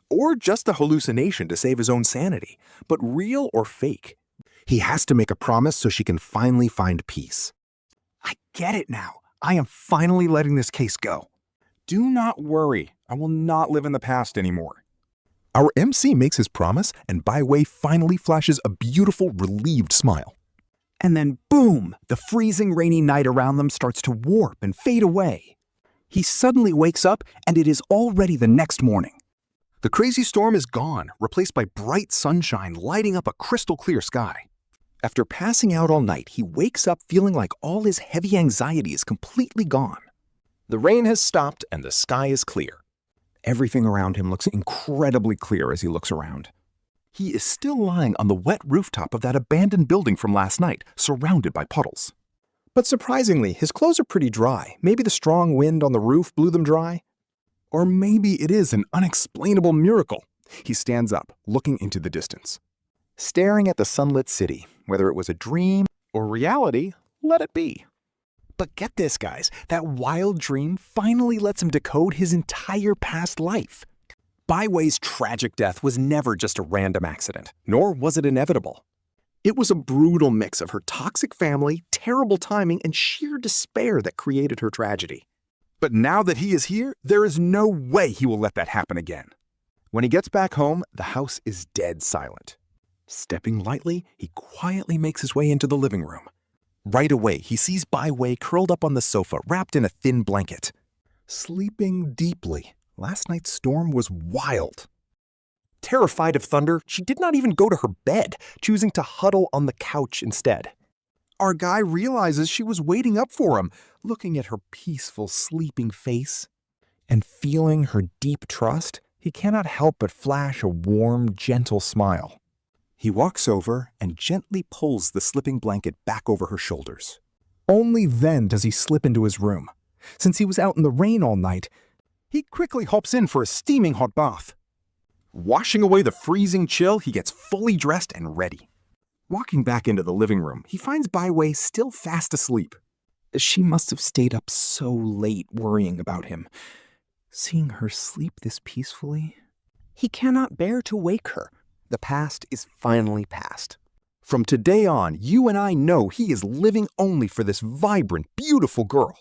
or just a hallucination to save his own sanity, but real or fake. He has to make a promise so she can finally find peace. I get it now. I am finally letting this case go. Do not worry. I will not live in the past anymore. Our MC makes his promise, and Bai Wei finally flashes a beautiful, relieved smile. And then boom, the freezing rainy night around them starts to warp and fade away. He suddenly wakes up and it is already the next morning. The crazy storm is gone, replaced by bright sunshine lighting up a crystal clear sky. After passing out all night, he wakes up feeling like all his heavy anxiety is completely gone. The rain has stopped and the sky is clear. Everything around him looks incredibly clear as he looks around. He is still lying on the wet rooftop of that abandoned building from last night, surrounded by puddles. But surprisingly, his clothes are pretty dry. Maybe the strong wind on the roof blew them dry. Or maybe it is an unexplainable miracle. He stands up, looking into the distance. Staring at the sunlit city, whether it was a dream or reality, let it be. But get this, guys, that wild dream finally lets him decode his entire past life. Bai Wei's tragic death was never just a random accident, nor was it inevitable. It was a brutal mix of her toxic family, terrible timing, and sheer despair that created her tragedy. But now that he is here, there is no way he will let that happen again. When he gets back home, the house is dead silent. Stepping lightly, he quietly makes his way into the living room. Right away, he sees Bai Wei curled up on the sofa, wrapped in a thin blanket. Sleeping deeply. Last night's storm was wild. Terrified of thunder, she did not even go to her bed, choosing to huddle on the couch instead. Our guy realizes she was waiting up for him, looking at her peaceful, sleeping face. And feeling her deep trust, he cannot help but flash a warm, gentle smile. He walks over and gently pulls the slipping blanket back over her shoulders. Only then does he slip into his room. Since he was out in the rain all night, he quickly hops in for a steaming hot bath. Washing away the freezing chill, he gets fully dressed and ready. Walking back into the living room, he finds Bai Wei still fast asleep. She must have stayed up so late worrying about him. Seeing her sleep this peacefully, he cannot bear to wake her. The past is finally past. From today on, you and I know he is living only for this vibrant, beautiful girl.